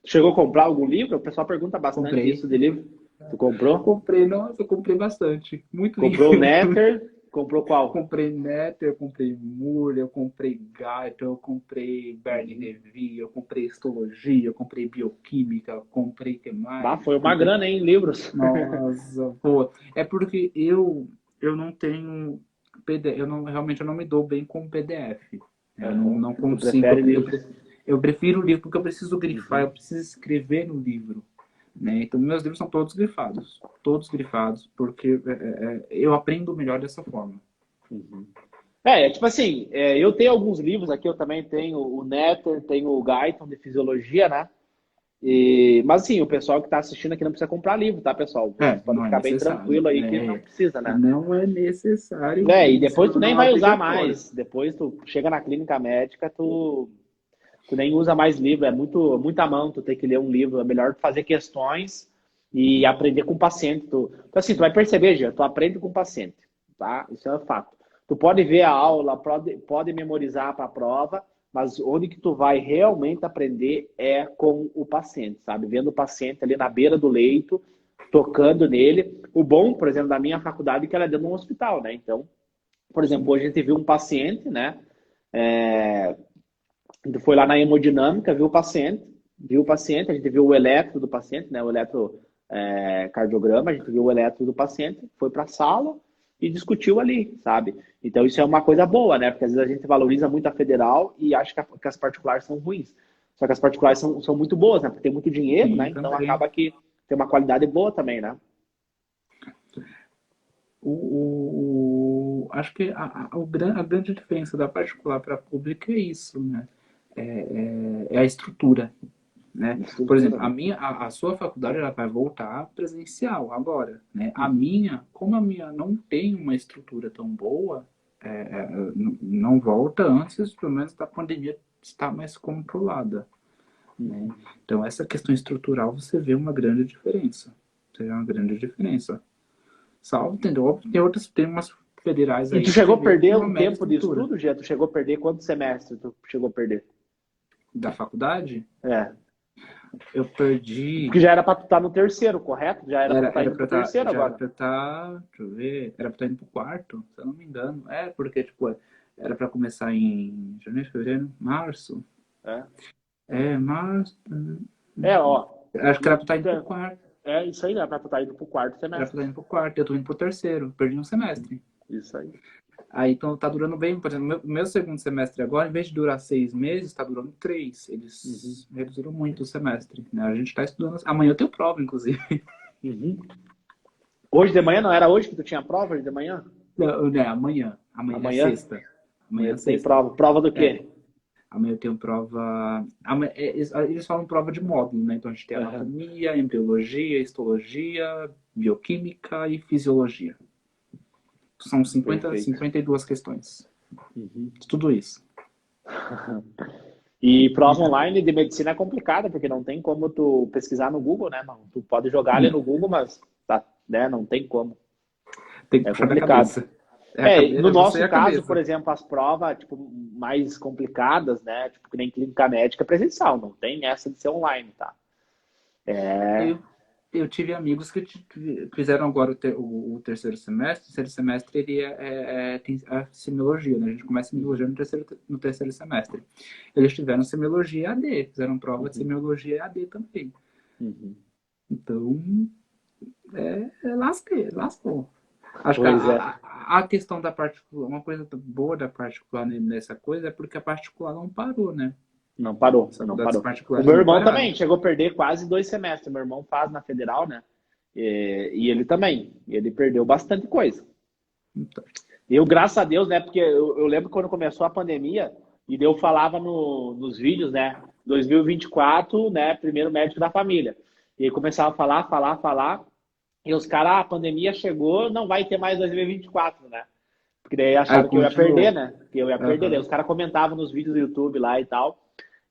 Chegou a comprar algum livro? O pessoal pergunta bastante Comprei. isso de livro. Tu comprou? Nossa, eu comprei bastante. Muito Comprou o livro. Netter? Comprou qual? Comprei Netter, eu comprei Moore, eu comprei Guyton, eu comprei Bernie Levy, eu comprei Histologia, eu comprei Bioquímica, eu comprei que mais? Foi uma grana, hein, em livros. Nossa, pô. É porque eu não tenho PDF, realmente eu não me dou bem com PDF. Eu não Tu consigo. prefere livro? Eu prefiro o livro porque eu preciso grifar, eu preciso escrever no livro. Né? Então, meus livros são todos grifados, porque eu aprendo melhor dessa forma. Tipo assim, eu tenho alguns livros aqui, eu também tenho o Netter, tenho o Guyton de Fisiologia, né? Mas assim, o pessoal que está assistindo aqui não precisa comprar livro, tá, pessoal? Vocês podem Não é ficar bem necessário. tranquilo aí que não precisa, né? Não é necessário. E depois tu nem não é vai usar obrigatório. mais. Depois tu chega na clínica médica, tu nem usa mais livro. É muita mão tu ter que ler um livro. É melhor tu fazer questões e aprender com o paciente. Então, assim, tu vai perceber, já, tu aprende com o paciente, tá? Isso é um fato. Tu pode ver a aula, pode memorizar para a prova, mas onde que tu vai realmente aprender é com o paciente, sabe? Vendo o paciente ali na beira do leito, tocando nele. O bom, por exemplo, da minha faculdade é que ela é dentro de um hospital, né? Então, por exemplo, hoje a gente viu um paciente, né? A gente foi lá na hemodinâmica, viu o paciente, a gente viu o eletro do paciente, né? O eletrocardiograma, a gente viu o eletro do paciente, foi para a sala e discutiu ali, sabe? Então isso é uma coisa boa, né? Porque às vezes a gente valoriza muito a federal e acha que as particulares são ruins. Só que as particulares são muito boas, né? Porque tem muito dinheiro, Sim, né? Então também. acaba que tem uma qualidade boa também, né? Acho que a grande diferença da particular para a pública é isso, né? É a estrutura, né? Por exemplo, Estrutura. a sua faculdade ela vai voltar presencial agora, né? A minha, como a minha não tem uma estrutura tão boa, não volta antes, pelo menos, da pandemia estar mais controlada, né? Então, essa questão estrutural, você vê uma grande diferença. Você vê uma grande diferença. Salvo, entendeu? Tem umas federais E aí tu que você chegou a vê com perder uma um mega tempo de estrutura. estudo, já? Tu chegou a perder quantos semestres tu chegou a perder? Da faculdade, É. eu perdi. Porque já era pra tu estar no terceiro, correto? Já era pra tu estar Era indo pra pro tá, terceiro já era agora. pra estar, deixa eu ver, era pra estar indo pro quarto, se eu não me engano. Porque, tipo, era pra começar em janeiro, fevereiro, março. É, Março. ó. Acho que era pra estar indo pro quarto. É isso aí, era pra tu estar indo pro quarto Era pra semestre. estar indo pro quarto, eu tô indo pro terceiro, perdi um semestre. Isso aí. Aí, então, tá durando bem. Por exemplo, meu segundo semestre agora, em vez de durar 6 meses, tá durando 3. Eles reduziram muito o semestre, né? A gente tá estudando. Amanhã eu tenho prova, inclusive. Hoje de manhã, não era hoje que tu tinha prova hoje de manhã? Não, né, amanhã. Amanhã é Amanhã? sexta. Amanhã Amanhã é tu tem sexta. prova. Prova do É. quê? Amanhã eu tenho prova. Eles falam prova de módulo, né? Então a gente tem Aham. anatomia, embriologia, histologia, bioquímica e fisiologia. São Perfeito. 52 questões. Tudo isso. E prova online de medicina é complicada, porque não tem como tu pesquisar no Google, né? Não, tu pode jogar ali no Google, mas tá, né? Não tem como. Tem que É puxar da complicado. cabeça. No É você e nosso a caso, por cabeça. exemplo, as provas tipo, mais complicadas, né? Tipo, que nem clínica médica é presencial, não tem essa de ser online, tá? Eu, eu tive amigos que fizeram agora o terceiro semestre. O terceiro semestre ele tem a semiologia, né? A gente começa a semiologia no terceiro semestre. Eles tiveram semiologia AD, fizeram prova de semiologia AD também. Então, lascou. Acho que Pois é. a questão da particular, uma coisa boa da particular nessa coisa é porque a particular não parou, né? Não parou, As não faculdades parou. O particulares meu não irmão pararam. também chegou a perder quase 2 semestres. Meu irmão faz na federal, né? E ele também. Ele perdeu bastante coisa. Então, Eu, graças a Deus, né? Porque eu lembro quando começou a pandemia, e eu falava nos vídeos, né? 2024, né? Primeiro médico da família. E aí começava a falar. E os caras, a pandemia chegou, não vai ter mais 2024, né? Porque daí aí acharam que eu ia perder, continuou. né? Que eu ia perder. Daí Aham. os caras comentavam nos vídeos do YouTube lá e tal,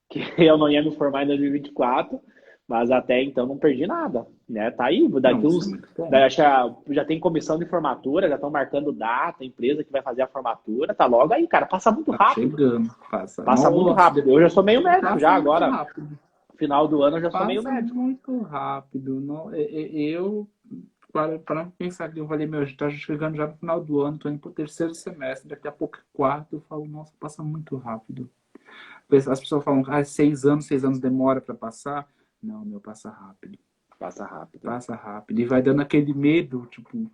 que eu não ia me formar em 2024, mas até então não perdi nada, né? Tá aí, Não, daqui isso é uns. muito bom. Daí acho que já tem comissão de formatura, já estão marcando data, empresa que vai fazer a formatura, tá logo aí, cara. Passa muito Tá rápido. chegando. Passa. Passa muito Nossa, rápido. Eu já sou meio médico já passa muito agora. rápido. Final do ano eu já sou meio Passa médico. muito rápido. Não, eu, para pensar que eu falei, meu, tá chegando já no final do ano, tô indo pro terceiro semestre, daqui a pouco é quarto, eu falo, nossa, passa muito rápido. As pessoas falam, 6 anos demora para passar. Não, meu, passa rápido. Passa rápido. Passa rápido. E vai dando aquele medo, tipo, o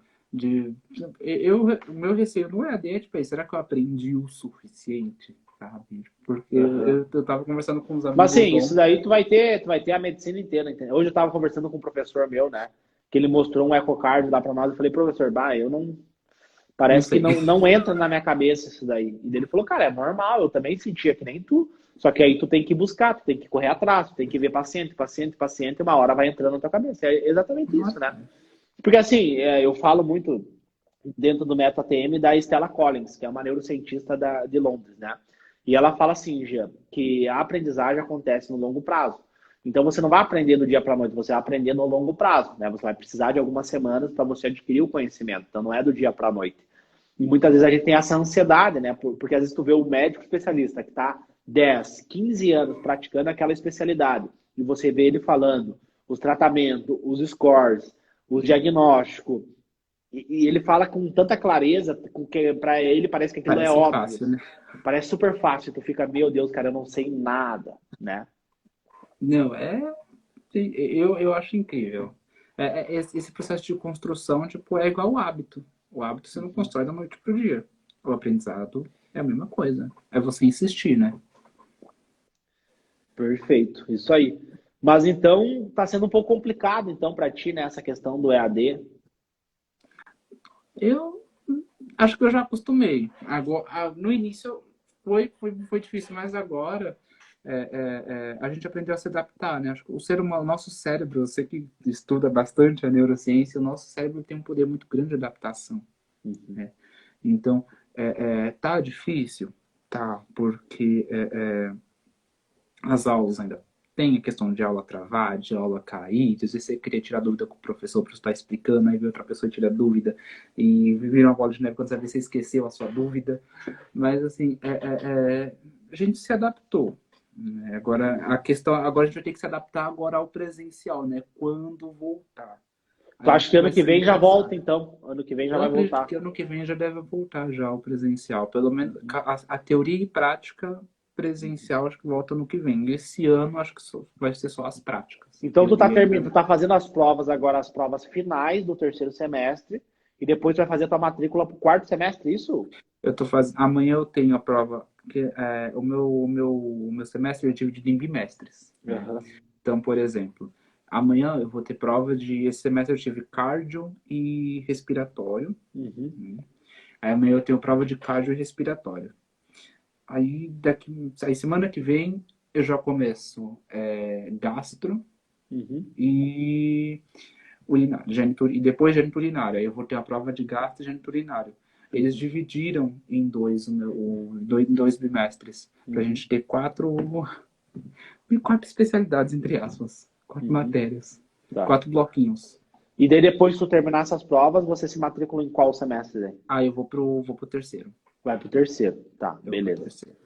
meu receio não é a tipo, será que eu aprendi o suficiente, sabe? Porque eu tava conversando com uns Mas amigos sim, isso ontem. daí tu vai ter a medicina inteira, entendeu? Hoje eu tava conversando com um professor meu, né? Que ele mostrou um ecocardio lá pra nós. Eu falei, professor, eu não. Não Parece que sei. não entra na minha cabeça isso daí. E ele falou, cara, é normal, eu também sentia que nem tu. Só que aí tu tem que buscar, tu tem que correr atrás, tu tem que ver paciente, e uma hora vai entrando na tua cabeça. É exatamente isso, né? Porque assim, eu falo muito dentro do método ATM da Stella Collins, que é uma neurocientista de Londres, né? E ela fala assim, Jean, que a aprendizagem acontece no longo prazo. Então você não vai aprender do dia para a noite, você vai aprender no longo prazo, né? Você vai precisar de algumas semanas para você adquirir o conhecimento. Então não é do dia para a noite. E muitas vezes a gente tem essa ansiedade, né? Porque às vezes tu vê o médico especialista que está 10, 15 anos praticando aquela especialidade e você vê ele falando os tratamentos, os scores, os diagnósticos, e ele fala com tanta clareza que para ele parece que aquilo é Parece óbvio. fácil, né? Parece super fácil. Tu fica, meu Deus, cara, eu não sei nada, né? Não, eu acho incrível. Esse processo de construção, tipo, é igual ao hábito. O hábito você não constrói da noite pro dia. O aprendizado é a mesma coisa. É você insistir, né? Perfeito, isso aí. Mas então tá sendo um pouco complicado então para ti, né, essa questão do EAD. Eu acho que eu já acostumei. Agora, no início foi difícil, mas agora a gente aprendeu a se adaptar, né? Acho que o ser humano, o nosso cérebro, você que estuda bastante a neurociência, o nosso cérebro tem um poder muito grande de adaptação, né? Então, tá difícil? Tá, porque as aulas ainda tem a questão de aula travar, de aula cair, às vezes você queria tirar dúvida com o professor para estar explicando, aí vem outra pessoa tira dúvida e vira uma bola de neve quando você vê você esqueceu a sua dúvida. Mas assim, a gente se adaptou, né? Agora a questão, agora a gente vai ter que se adaptar agora ao presencial, né? Quando voltar. Tu Aí acha que ano vai que ser vem já engraçado. volta então? Ano que vem já Eu vai acredito voltar. que ano que vem já deve voltar já o presencial. Pelo menos a teoria e prática presencial acho que volta no que vem. Esse ano acho que vai ser só as práticas. Então tu tá Teoria, tu tá fazendo as provas agora, as provas finais do terceiro semestre, e depois tu vai fazer a tua matrícula pro quarto semestre, isso? eu tô fazendo. Amanhã eu tenho a prova que o meu semestre é dividido em bimestres, né? Aham. Então, por exemplo, amanhã eu vou ter prova de esse semestre eu tive cardio e respiratório. Uhum. Né? Aí amanhã eu tenho prova de cardio e respiratório. Aí semana que vem eu já começo gastro Uhum. e e depois geniturinário. Aí eu vou ter a prova de gastro e geniturinário. Eles dividiram em dois bimestres, para a gente ter quatro especialidades, entre aspas, quatro matérias, Tá. 4 bloquinhos. E daí depois que tu terminar essas provas, você se matricula em qual semestre daí? Aí eu vou pro terceiro. Vai pro terceiro. Tá, Eu vou pro beleza. terceiro.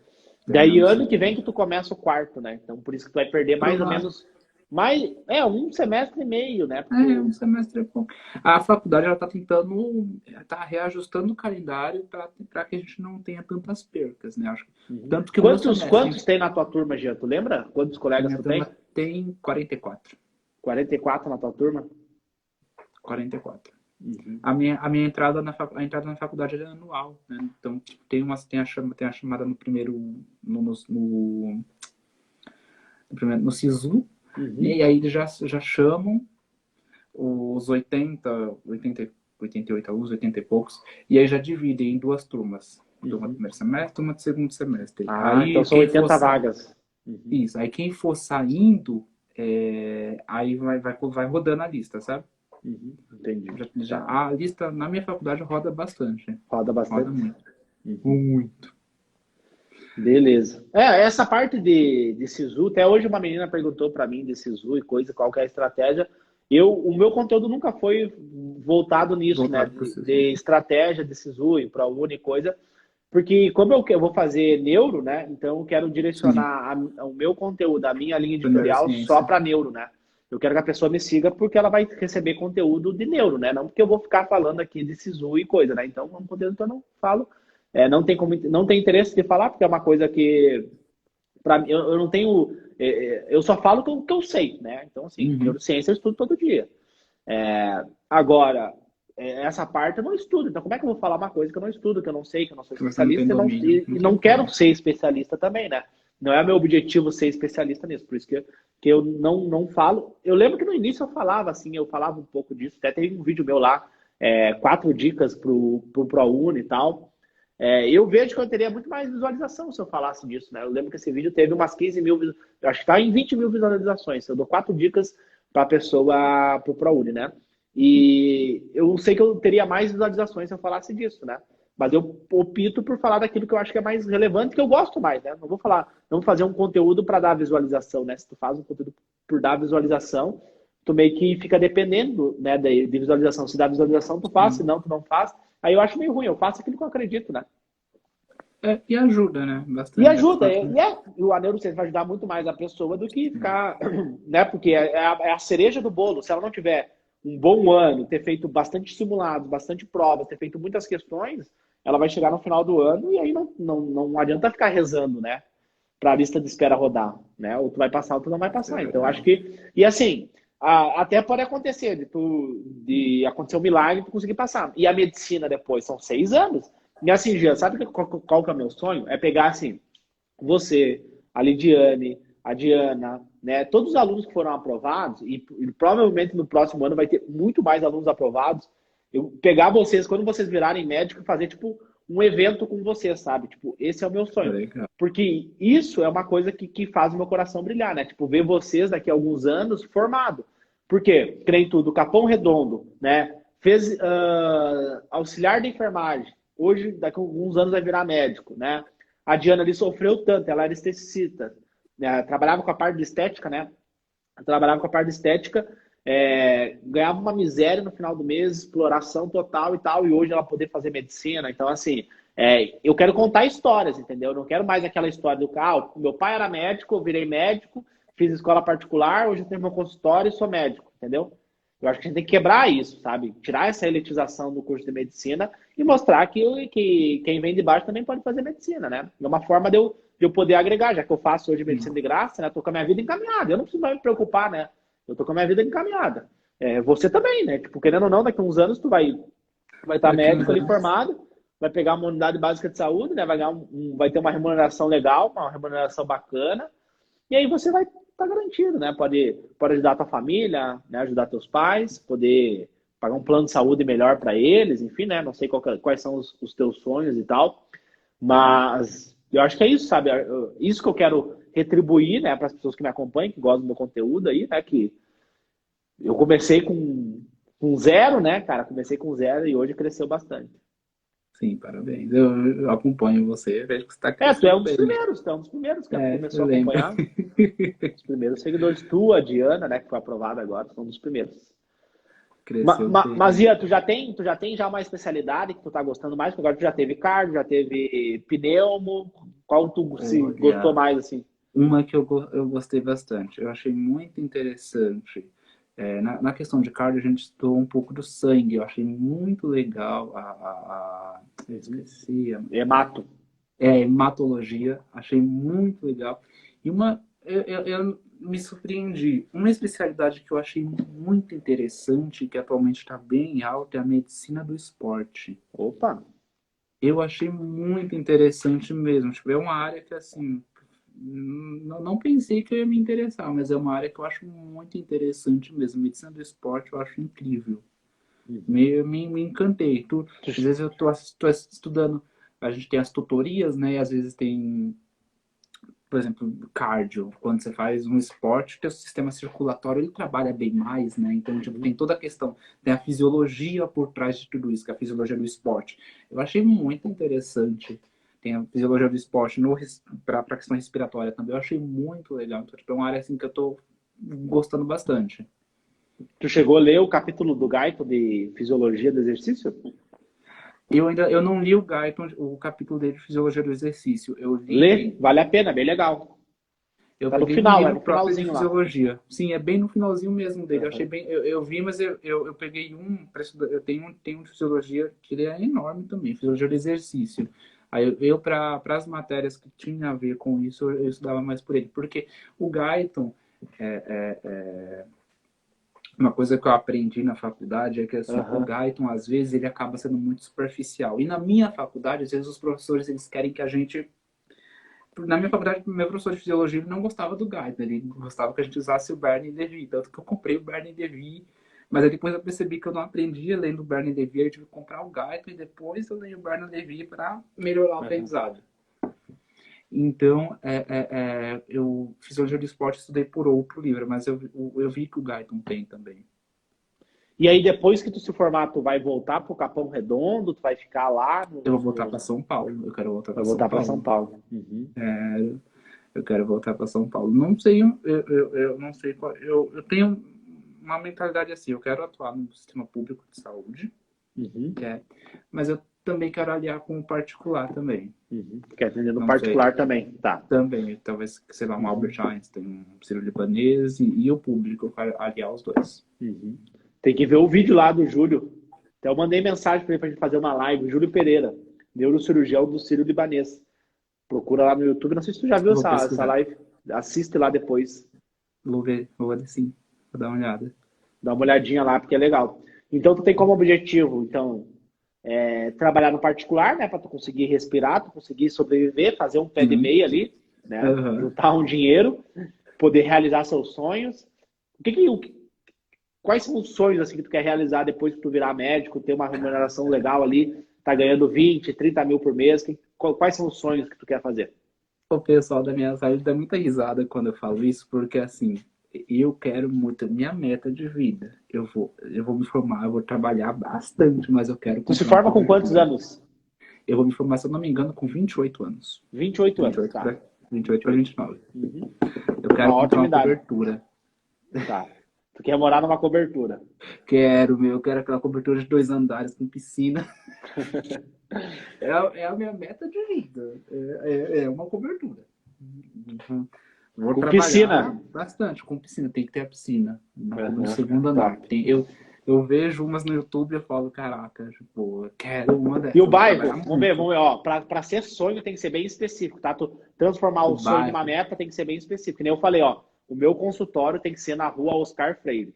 Daí Terminando ano que semestre. vem que tu começa o quarto, né? Então por isso que tu vai perder mais ou menos um semestre e meio, né? Um semestre é pouco. A faculdade ela tá tentando, tá reajustando o calendário para que a gente não tenha tantas percas, né? Acho que tanto que o meu Quantos tem na tua turma, Jean? Tu lembra? Quantos a colegas minha tu turma tem? tem 44. 44 na tua turma? 44. Uhum. A entrada na faculdade é anual, né? Então, tipo, tem a chamada no primeiro no SISU, e aí eles já chamam os 88 alunos, 80 e poucos, e aí já dividem em duas turmas. Turma do primeiro semestre, turma do segundo semestre. Ah, Aí então são 80 vagas. Isso, aí quem for saindo, aí vai rodando a lista, sabe? Entendi. A lista na minha faculdade roda bastante. Né? Roda bastante. Roda muito. Muito. Beleza. Essa parte de SISU, até hoje uma menina perguntou para mim de SISU e coisa, qual que é a estratégia. O meu conteúdo nunca foi voltado nisso, né? De estratégia de SISU e ProUni e coisa, porque como eu vou fazer neuro, né? Então eu quero direcionar o meu conteúdo, a minha linha editorial só para neuro, né? Eu quero que a pessoa me siga porque ela vai receber conteúdo de neuro, né? Não porque eu vou ficar falando aqui de SISU e coisa, né? Então é um conteúdo que eu não falo. Não tem interesse de falar, porque é uma coisa que para mim eu não tenho. Eu só falo o que eu sei, né? Então, assim, neurociência eu estudo todo dia. Agora, essa parte eu não estudo. Então, como é que eu vou falar uma coisa que eu não estudo, que eu não sei, que eu não sou especialista e não quero ser especialista também, né? Não é meu objetivo ser especialista nisso. Por isso que eu não falo. Eu lembro que no início eu falava assim, eu falava um pouco disso. Até teve um vídeo meu lá, 4 dicas pro ProUni e tal. Eu vejo que eu teria muito mais visualização se eu falasse disso, né? Eu lembro que esse vídeo teve umas 15 mil, eu acho que está em 20 mil visualizações. Eu dou 4 dicas para a pessoa, pro ProUni, né? E eu sei que eu teria mais visualizações se eu falasse disso, né? Mas eu opto por falar daquilo que eu acho que é mais relevante, que eu gosto mais, né? Não vou fazer um conteúdo para dar visualização, né? Se tu faz um conteúdo por dar visualização, tu meio que fica dependendo, né, de visualização. Se dá visualização, tu faz, se não, tu não faz. Aí eu acho meio ruim, eu faço aquilo que eu acredito, né? E ajuda, né? Bastante. E ajuda, a neurociência vai ajudar muito mais a pessoa do que ficar, né? Porque é a cereja do bolo. Se ela não tiver um bom ano, ter feito bastante simulados, bastante provas, ter feito muitas questões, ela vai chegar no final do ano e aí não adianta ficar rezando, né? Para a lista de espera rodar, né? Ou tu vai passar ou tu não vai passar. Então, acho que... E assim, até pode acontecer de acontecer um milagre e tu conseguir passar. E a medicina depois são 6 anos. E assim, Jean, sabe qual que é o meu sonho? É pegar assim, você, a Lidiane, a Diana, né? Todos os alunos que foram aprovados, e provavelmente no próximo ano vai ter muito mais alunos aprovados, eu pegar vocês, quando vocês virarem médico, e fazer, tipo, um evento com vocês, sabe? Tipo, esse é o meu sonho. Legal. Porque isso é uma coisa que faz o meu coração brilhar, né? Tipo, ver vocês daqui a alguns anos formado. Por quê? Creio tudo, Capão Redondo, né? Fez auxiliar de enfermagem. Hoje, daqui a alguns anos, vai virar médico, né? A Diana ali sofreu tanto, ela era esteticista, né? Trabalhava com a parte de estética, né? Trabalhava com a parte de estética, ganhava uma miséria no final do mês, exploração total e tal, e hoje ela poder fazer medicina. Então, assim, eu quero contar histórias, entendeu? Eu não quero mais aquela história do carro. Meu pai era médico, eu virei médico, fiz escola particular, hoje eu tenho meu consultório e sou médico, entendeu? Eu acho que a gente tem que quebrar isso, sabe? Tirar essa elitização do curso de medicina e mostrar que quem vem de baixo também pode fazer medicina, né? É uma forma de eu poder agregar, já que eu faço hoje medicina de graça, né? Tô com a minha vida encaminhada. Eu não preciso mais me preocupar, né? Eu tô com a minha vida encaminhada. Você também, né? Tipo, querendo ou não, daqui a uns anos tu vai estar médico ali formado, vai pegar uma unidade básica de saúde, né? Vai ter uma remuneração legal, uma remuneração bacana. E aí você vai estar garantido, né? Pode ajudar a tua família, né? Ajudar teus pais, poder pagar um plano de saúde melhor para eles, enfim, né? Não sei quais são os teus sonhos e tal, mas eu acho que é isso, sabe? Isso que eu quero retribuir, né? Para as pessoas que me acompanham, que gostam do meu conteúdo aí, né? Que eu comecei com zero, né, cara? Comecei com zero e hoje cresceu bastante. Sim, parabéns. Eu acompanho você, vejo que você está crescendo. Tu é um dos primeiros, que começou a acompanhar. Os primeiros seguidores, tu, a Diana, né, que foi aprovada agora, são um dos primeiros. Mas Ian, tu já tem uma especialidade que tu tá gostando mais? Porque agora tu já teve cardio, já teve pneumo. Qual tu gostou mais, assim? Uma que eu gostei bastante. Eu achei muito interessante. Na questão de cardio, a gente estudou um pouco do sangue. Eu achei muito legal eu esqueci. Hematologia. Achei muito legal. E eu me surpreendi. Uma especialidade que eu achei muito interessante, que atualmente está bem alta, é a medicina do esporte. Opa! Eu achei muito interessante mesmo. Tipo, é uma área que, assim, não pensei que eu ia me interessar, mas é uma área que eu acho muito interessante mesmo. Medicina do esporte eu acho incrível. Me encantei. Às vezes eu tô estudando, a gente tem as tutorias, né? E às vezes tem, por exemplo, cardio. Quando você faz um esporte, o teu sistema circulatório ele trabalha bem mais, né? Então, tipo, tem toda a questão, tem a fisiologia por trás de tudo isso, que é a fisiologia do esporte. Eu achei muito interessante. Tem a fisiologia do esporte para a questão respiratória também. Eu achei muito legal. Então, tipo, é uma área assim que eu tô gostando bastante. Tu chegou a ler o capítulo do Guyton de Fisiologia do Exercício? Eu não li o Guyton, o capítulo dele de Fisiologia do Exercício. Eu li... Lê, vale a pena, bem legal. Eu tá peguei no final, um livro no próprio de finalzinho fisiologia. Lá. Sim, é bem no finalzinho mesmo dele. Uhum. Eu achei bem. Eu vi, mas eu peguei um para estudar. Eu tenho um de fisiologia que ele é enorme também, fisiologia do exercício. Aí eu para as matérias que tinha a ver com isso, eu estudava mais por ele. Porque o Guyton, uma coisa que eu aprendi na faculdade é que assim, o Guyton, às vezes, ele acaba sendo muito superficial. E na minha faculdade, às vezes, os professores eles querem que a gente... Na minha faculdade, meu professor de fisiologia ele não gostava do Guyton. Ele gostava que a gente usasse o Bernie DeVie. Tanto que eu comprei o Bernie DeVie. Mas aí depois eu percebi que eu não aprendia lendo o Bernie DeVie. Aí eu tive que comprar o Guyton e depois eu li o Bernie DeVie para melhorar o aprendizado. Então, eu fisiologia do esporte estudei por outro livro, mas eu vi que o Guyton tem também. E aí, depois que tu se formar, tu vai voltar pro Capão Redondo? Tu vai ficar lá? Eu vou voltar para São Paulo. Eu quero voltar para São Paulo. Vai voltar para São Paulo. Uhum. Eu quero voltar para São Paulo. Não sei, eu não sei qual. Eu tenho uma mentalidade assim. Eu quero atuar no sistema público de saúde, mas eu também quero aliar com o particular também. Quer atender no particular também, tá? Também, talvez, sei lá, um Albert Einstein, um Sírio-Libanês e o público, eu quero aliar os dois. Tem que ver o vídeo lá do Júlio. Até eu mandei mensagem para ele pra gente fazer uma live. Júlio Pereira, neurocirurgião do Sírio-Libanês. Procura lá no YouTube. Não sei se tu já viu essa live. Assiste lá depois. Vou ver sim. Vou dar uma olhada. Dá uma olhadinha lá, porque é legal. Então, tu tem como objetivo, então, trabalhar no particular, né? Para tu conseguir respirar, tu conseguir sobreviver, fazer um pé de meia ali. né? Uhum. Juntar um dinheiro, poder realizar seus sonhos. Quais são os sonhos assim, que tu quer realizar depois que tu virar médico, ter uma remuneração legal ali, tá ganhando 20, 30 mil por mês? Quais são os sonhos que tu quer fazer? O pessoal da minha sala dá muita risada quando eu falo isso, porque assim, eu quero muito, minha meta de vida. Eu vou me formar, eu vou trabalhar bastante, mas eu quero Tu se comprar uma forma com quantos cobertura. anos? Eu vou me formar, se eu não me engano, com 28 anos. 28 anos, 28 tá. para 28 para 29. Uhum. Eu quero Uma comprar ótima uma idade. cobertura. Tá. Tu quer morar numa cobertura. Eu quero aquela cobertura de 2 andares com piscina. É a minha meta de vida. É uma cobertura. Vou Com trabalhar piscina. bastante com piscina. Tem que ter a piscina. Uhum. No segundo andar. Eu vejo umas no YouTube e eu falo, caraca, tipo, eu quero uma dessas. E o Eu vou bairro? trabalhar Vamos ver, muito. ó. Pra ser sonho tem que ser bem específico, tá? Tu transformar O o sonho numa bairro. meta tem que ser bem específico. Que nem eu falei, ó. O meu consultório tem que ser na rua Oscar Freire.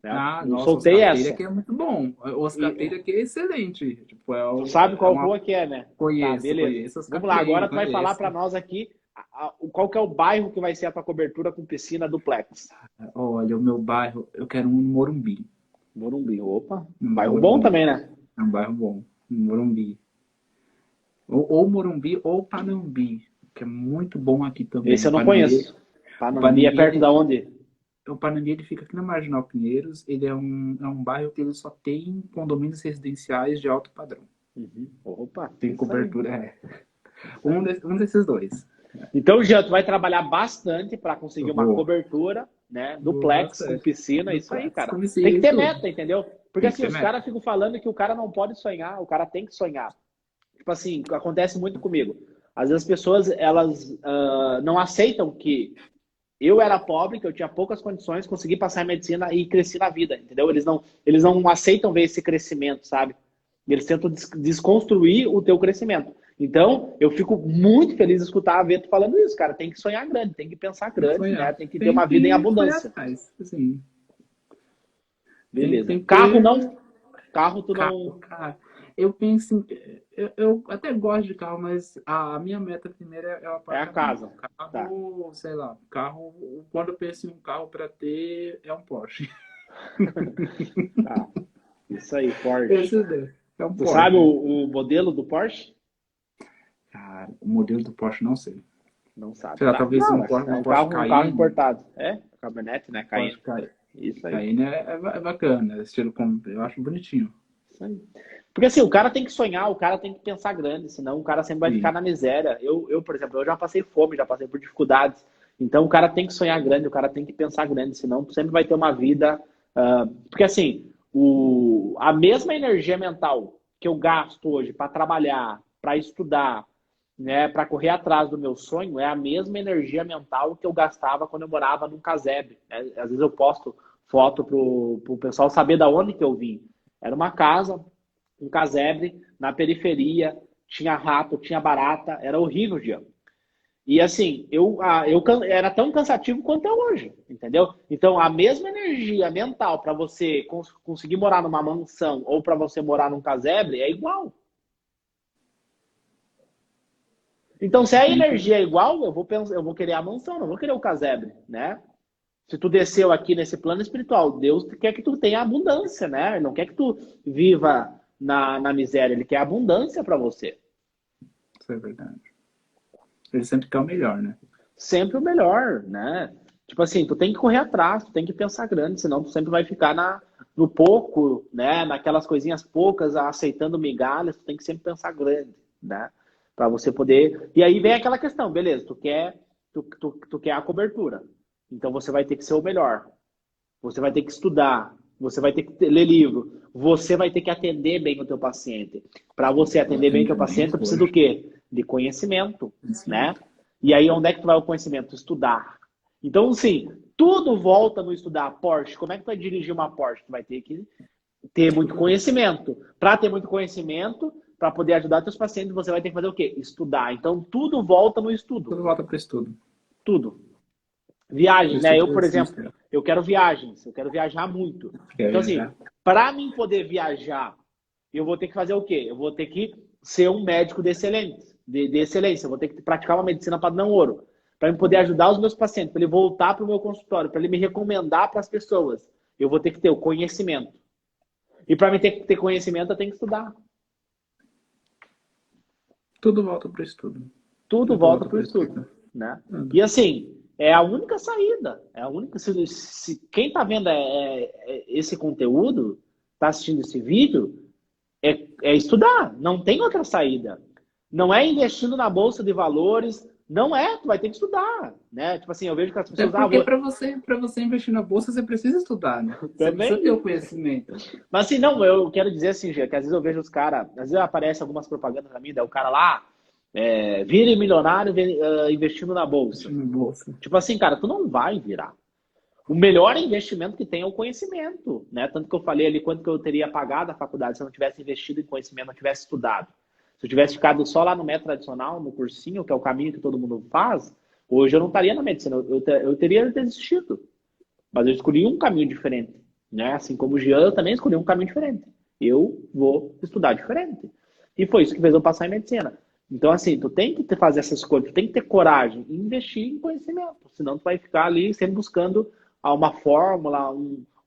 Né? Ah, Eu nossa, soltei Oscar Freire essa. aqui é muito bom. Oscar Freire aqui é excelente. Tipo, Tu sabe é qual uma... rua que é, né? Tá, Conheço Oscar Vamos lá, Freire, agora tu vai falar conheço. pra nós aqui qual que é o bairro que vai ser a tua cobertura com piscina duplex. Olha, o meu bairro, eu quero um Morumbi. Morumbi, opa. Um Bairro Morumbi. bom também, né? É um bairro bom. Um Morumbi. Ou Morumbi ou Panambi, que é muito bom aqui também. Esse eu não Panambi, conheço. o Panambi é perto da onde? O Panambi ele fica aqui na Marginal Pinheiros. Ele é um bairro que ele só tem condomínios residenciais de alto padrão. Uhum. Opa, Tem isso cobertura. Um desses dois. Então, Jean, tu vai trabalhar bastante para conseguir uma Vou. cobertura, né? Duplex, com piscina, isso aí, cara. Com Tem que ter tudo. meta, entendeu? Porque Tem que assim, ter os meta. caras ficam falando que o cara não pode sonhar, o cara tem que sonhar. Tipo assim, acontece muito comigo. Às vezes as pessoas, elas não aceitam que eu era pobre, que eu tinha poucas condições, consegui passar em medicina e cresci na vida, entendeu? Eles não aceitam ver esse crescimento, sabe? Eles tentam desconstruir o teu crescimento. Então, eu fico muito feliz de escutar a Veto falando isso, cara. Tem que sonhar grande, tem que pensar grande, né? Tem que ter uma vida em abundância. Assim. Beleza. Tem que Carro ter... não? Carro tu não... Cara, eu penso... Eu até gosto de carro, mas a minha meta primeiro é o apartamento. É a casa. Carro, sei lá, carro... Quando eu penso em um carro para ter, é um Porsche. Tá. Isso aí, Porsche. É um Tu Porsche. sabe o modelo do Porsche? Cara, o modelo do Porsche não sei. Não sabe. Sei lá, Tá. talvez Não, um Porsche, é um Porsche carro Cayenne. importado. É? Caminhonete, né? Cayenne. Porsche Cayenne. Isso aí. Cayenne é bacana, estilo como eu acho bonitinho. Isso aí. Porque assim, o cara tem que sonhar, o cara tem que pensar grande, senão o cara sempre vai ficar na miséria. Eu, por exemplo, eu já passei fome, já passei por dificuldades. Então o cara tem que sonhar grande, o cara tem que pensar grande, senão sempre vai ter uma vida... porque assim, a mesma energia mental que eu gasto hoje para trabalhar, para estudar, né, para correr atrás do meu sonho, é a mesma energia mental que eu gastava quando eu morava num casebre. Né? Às vezes eu posto foto pro pessoal saber da onde que eu vim. Era uma casa, um casebre, na periferia, tinha rato, tinha barata, era horrível o dia. E assim, era tão cansativo quanto é hoje, entendeu? Então, a mesma energia mental para você conseguir morar numa mansão ou para você morar num casebre é igual. Então, se a energia é igual, eu vou querer a mansão, não vou querer o casebre, né? Se tu desceu aqui nesse plano espiritual, Deus quer que tu tenha abundância, né? Ele não quer que tu viva na miséria, ele quer abundância para você. Isso é verdade. Ele sempre quer o melhor, né? Sempre o melhor, né? Tipo assim, tu tem que correr atrás, tu tem que pensar grande, senão tu sempre vai ficar no pouco, né? Naquelas coisinhas poucas, aceitando migalhas, tu tem que sempre pensar grande, né? Para você poder... E aí vem aquela questão, beleza, tu quer a cobertura. Então você vai ter que ser o melhor. Você vai ter que estudar, você vai ter que ler livro, você vai ter que atender bem o teu paciente. Para você atender bem o teu paciente, precisa do quê? De conhecimento, né? E aí onde é que tu vai o conhecimento? Estudar. Então, sim, tudo volta no estudar. Porsche, como é que tu vai dirigir uma Porsche? Tu vai ter que ter muito conhecimento. Para ter muito conhecimento, para poder ajudar teus pacientes, você vai ter que fazer o quê? Estudar. Então, tudo volta no estudo. Tudo volta para estudo. Tudo. Viagens, né? Eu, por exemplo, eu quero viagens. Eu quero viajar muito. Então, assim, para mim poder viajar, eu vou ter que fazer o quê? Eu vou ter que ser um médico de excelência. Eu vou ter que praticar uma medicina padrão ouro. para eu poder ajudar os meus pacientes, para ele voltar para o meu consultório, para ele me recomendar para as pessoas, eu vou ter que ter o conhecimento. E para mim ter conhecimento, eu tenho que estudar. Tudo volta para o estudo. Tudo volta para o estudo, né? E assim, é a única saída. É a única. Quem está vendo esse conteúdo, está assistindo esse vídeo, é estudar. Não tem outra saída. Não é investindo na bolsa de valores. Não é, tu vai ter que estudar, né? Tipo assim, eu vejo que as pessoas... porque para você investir na bolsa, você precisa estudar, né? Você Também. precisa ter o conhecimento. Mas assim, não, eu quero dizer assim, Gê, que às vezes eu vejo os caras... Às vezes aparece algumas propagandas pra mim, daí o cara lá, vire milionário investindo na bolsa. Tipo assim, cara, tu não vai virar. O melhor investimento que tem é o conhecimento, né? Tanto que eu falei ali quanto que eu teria pagado a faculdade se eu não tivesse investido em conhecimento, não tivesse estudado. Se eu tivesse ficado só lá no método tradicional, no cursinho, que é o caminho que todo mundo faz, hoje eu não estaria na medicina, eu teria desistido. Mas eu escolhi um caminho diferente, né? Assim como o Jean, eu também escolhi um caminho diferente. Eu vou estudar diferente. E foi isso que fez eu passar em medicina. Então, assim, tu tem que fazer essas coisas, tu tem que ter coragem e investir em conhecimento. Senão tu vai ficar ali sempre buscando uma fórmula,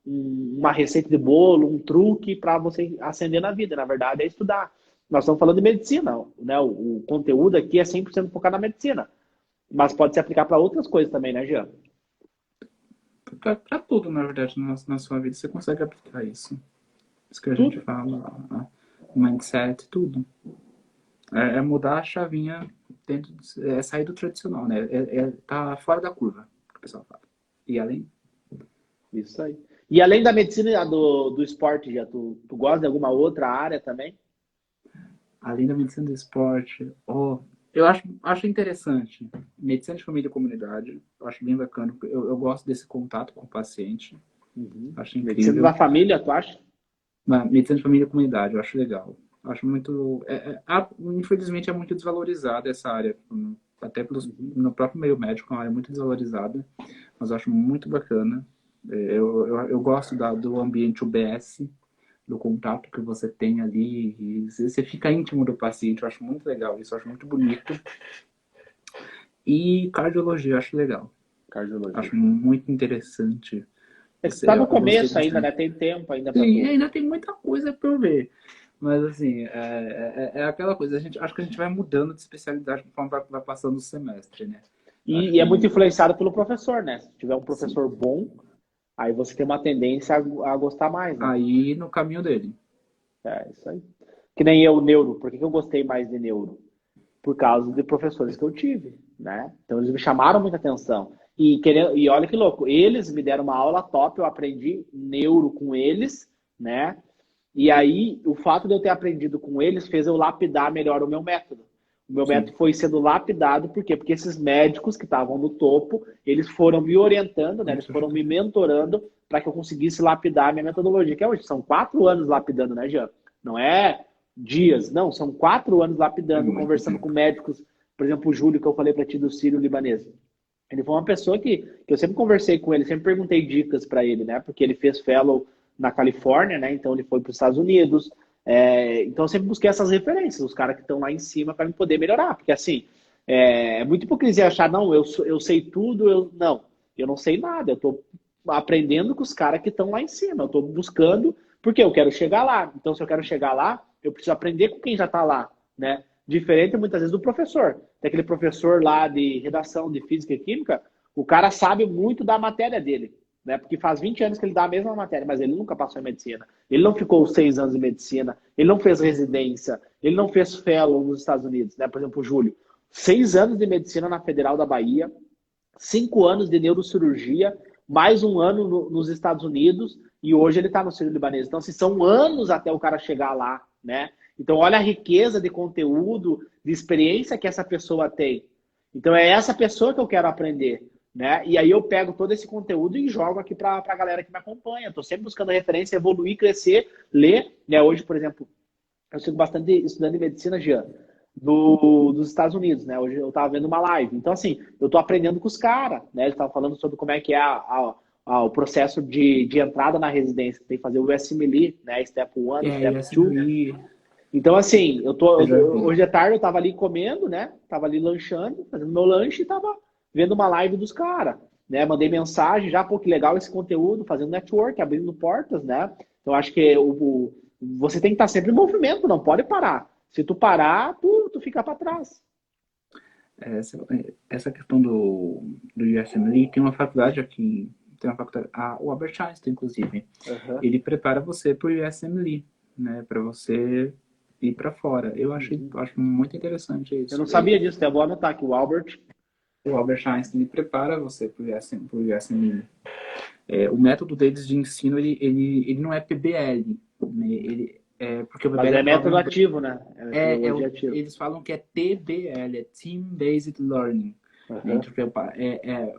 uma receita de bolo, um truque para você ascender na vida. Na verdade, é estudar. Nós estamos falando de medicina, né? O conteúdo aqui é 100% focado na medicina. Mas pode se aplicar para outras coisas também, né, Jean? Para tudo, na verdade, na sua vida, você consegue aplicar isso. Isso que a gente fala, o mindset, tudo. É mudar a chavinha dentro, sair do tradicional, né? Tá fora da curva, que o pessoal fala. E além? Isso aí. E além da medicina do esporte, já tu gosta de alguma outra área também? Além da medicina do esporte, eu acho interessante. Medicina de família e comunidade, eu acho bem bacana. Eu gosto desse contato com o paciente. Acho incrível. Medicina da família, tu acha? Medicina de família e comunidade, eu acho legal. Eu acho muito... infelizmente é muito desvalorizada essa área. Até no próprio meio médico é uma área muito desvalorizada. Mas eu acho muito bacana. Eu gosto do ambiente UBS, do contato que você tem ali, e você fica íntimo do paciente, eu acho muito legal isso, eu acho muito bonito. E cardiologia, eu acho legal. Cardiologia. Acho muito interessante. Você tá no começo ainda, né? Tem tempo ainda pra Sim, ainda tem muita coisa pra eu ver. Mas assim, é aquela coisa, acho que a gente vai mudando de especialidade conforme vai passando o semestre, né? E é muito influenciado pelo professor, né? Se tiver um professor bom, aí você tem uma tendência a gostar mais, né? Aí no caminho dele. É, isso aí. Que nem eu, neuro. Por que eu gostei mais de neuro? Por causa de professores que eu tive, né? Então eles me chamaram muita atenção. E olha que louco, eles me deram uma aula top, eu aprendi neuro com eles, né? E aí, o fato de eu ter aprendido com eles fez eu lapidar melhor o meu método. O meu método foi sendo lapidado, por quê? Porque esses médicos que estavam no topo, eles foram me orientando, né? Eles foram me mentorando para que eu conseguisse lapidar a minha metodologia, que é hoje. São 4 anos lapidando, né, Jean? Não é dias, não. São 4 anos lapidando, conversando com médicos. Por exemplo, o Júlio, que eu falei para ti do Sírio-Libanês. Ele foi uma pessoa que eu sempre conversei com ele, sempre perguntei dicas para ele, né? Porque ele fez fellow na Califórnia, né? Então ele foi para os Estados Unidos. Então eu sempre busquei essas referências, os caras que estão lá em cima para me poder melhorar. Porque assim, é muita hipocrisia achar, não, eu sei tudo, não, eu não sei nada, eu estou aprendendo com os caras que estão lá em cima, eu estou buscando, porque eu quero chegar lá. Então se eu quero chegar lá, eu preciso aprender com quem já está lá, né? Diferente muitas vezes do professor. Tem aquele professor lá de redação de física e química, o cara sabe muito da matéria dele, né? Porque faz 20 anos que ele dá a mesma matéria, mas ele nunca passou em medicina. Ele não ficou 6 anos em medicina, ele não fez residência, ele não fez fellow nos Estados Unidos, né? Por exemplo, o Júlio, 6 anos de medicina na Federal da Bahia, 5 anos de neurocirurgia, mais 1 ano nos Estados Unidos, e hoje ele está no Sírio-Libanês. Então, assim, são anos até o cara chegar lá, né? Então, olha a riqueza de conteúdo, de experiência que essa pessoa tem. Então, é essa pessoa que eu quero aprender, né? E aí eu pego todo esse conteúdo e jogo aqui para a galera que me acompanha. Estou sempre buscando referência, evoluir, crescer, ler. Né? Hoje, por exemplo, eu sigo bastante estudando em medicina, Jean, dos Estados Unidos, né? Hoje eu estava vendo uma live. Então, assim, eu estou aprendendo com os caras, né? Eles estavam falando sobre como é que é o processo de entrada na residência. Tem que fazer o USMLE, né? Step 1, Step 2. Então, assim, hoje à tarde eu tava ali comendo, né? Tava ali lanchando, fazendo meu lanche e tava vendo uma live dos caras, né? Mandei mensagem já, pô, que legal esse conteúdo, fazendo network, abrindo portas, né? Então, acho que você tem que estar sempre em movimento, não pode parar. Se tu parar, tu fica para trás. Essa questão do USMLE, tem uma faculdade aqui, tem uma faculdade, o Albert Einstein, inclusive, ele prepara você para o USMLE, né, para você ir para fora. Eu acho muito interessante isso. Eu não sabia disso, até vou anotar aqui, o Albert Einstein prepara você para o USMLE. O método deles de ensino, ele não é PBL, né, porque o PBL mas é método ativo, né? Eles falam que é TBL, é Team Based Learning. Né?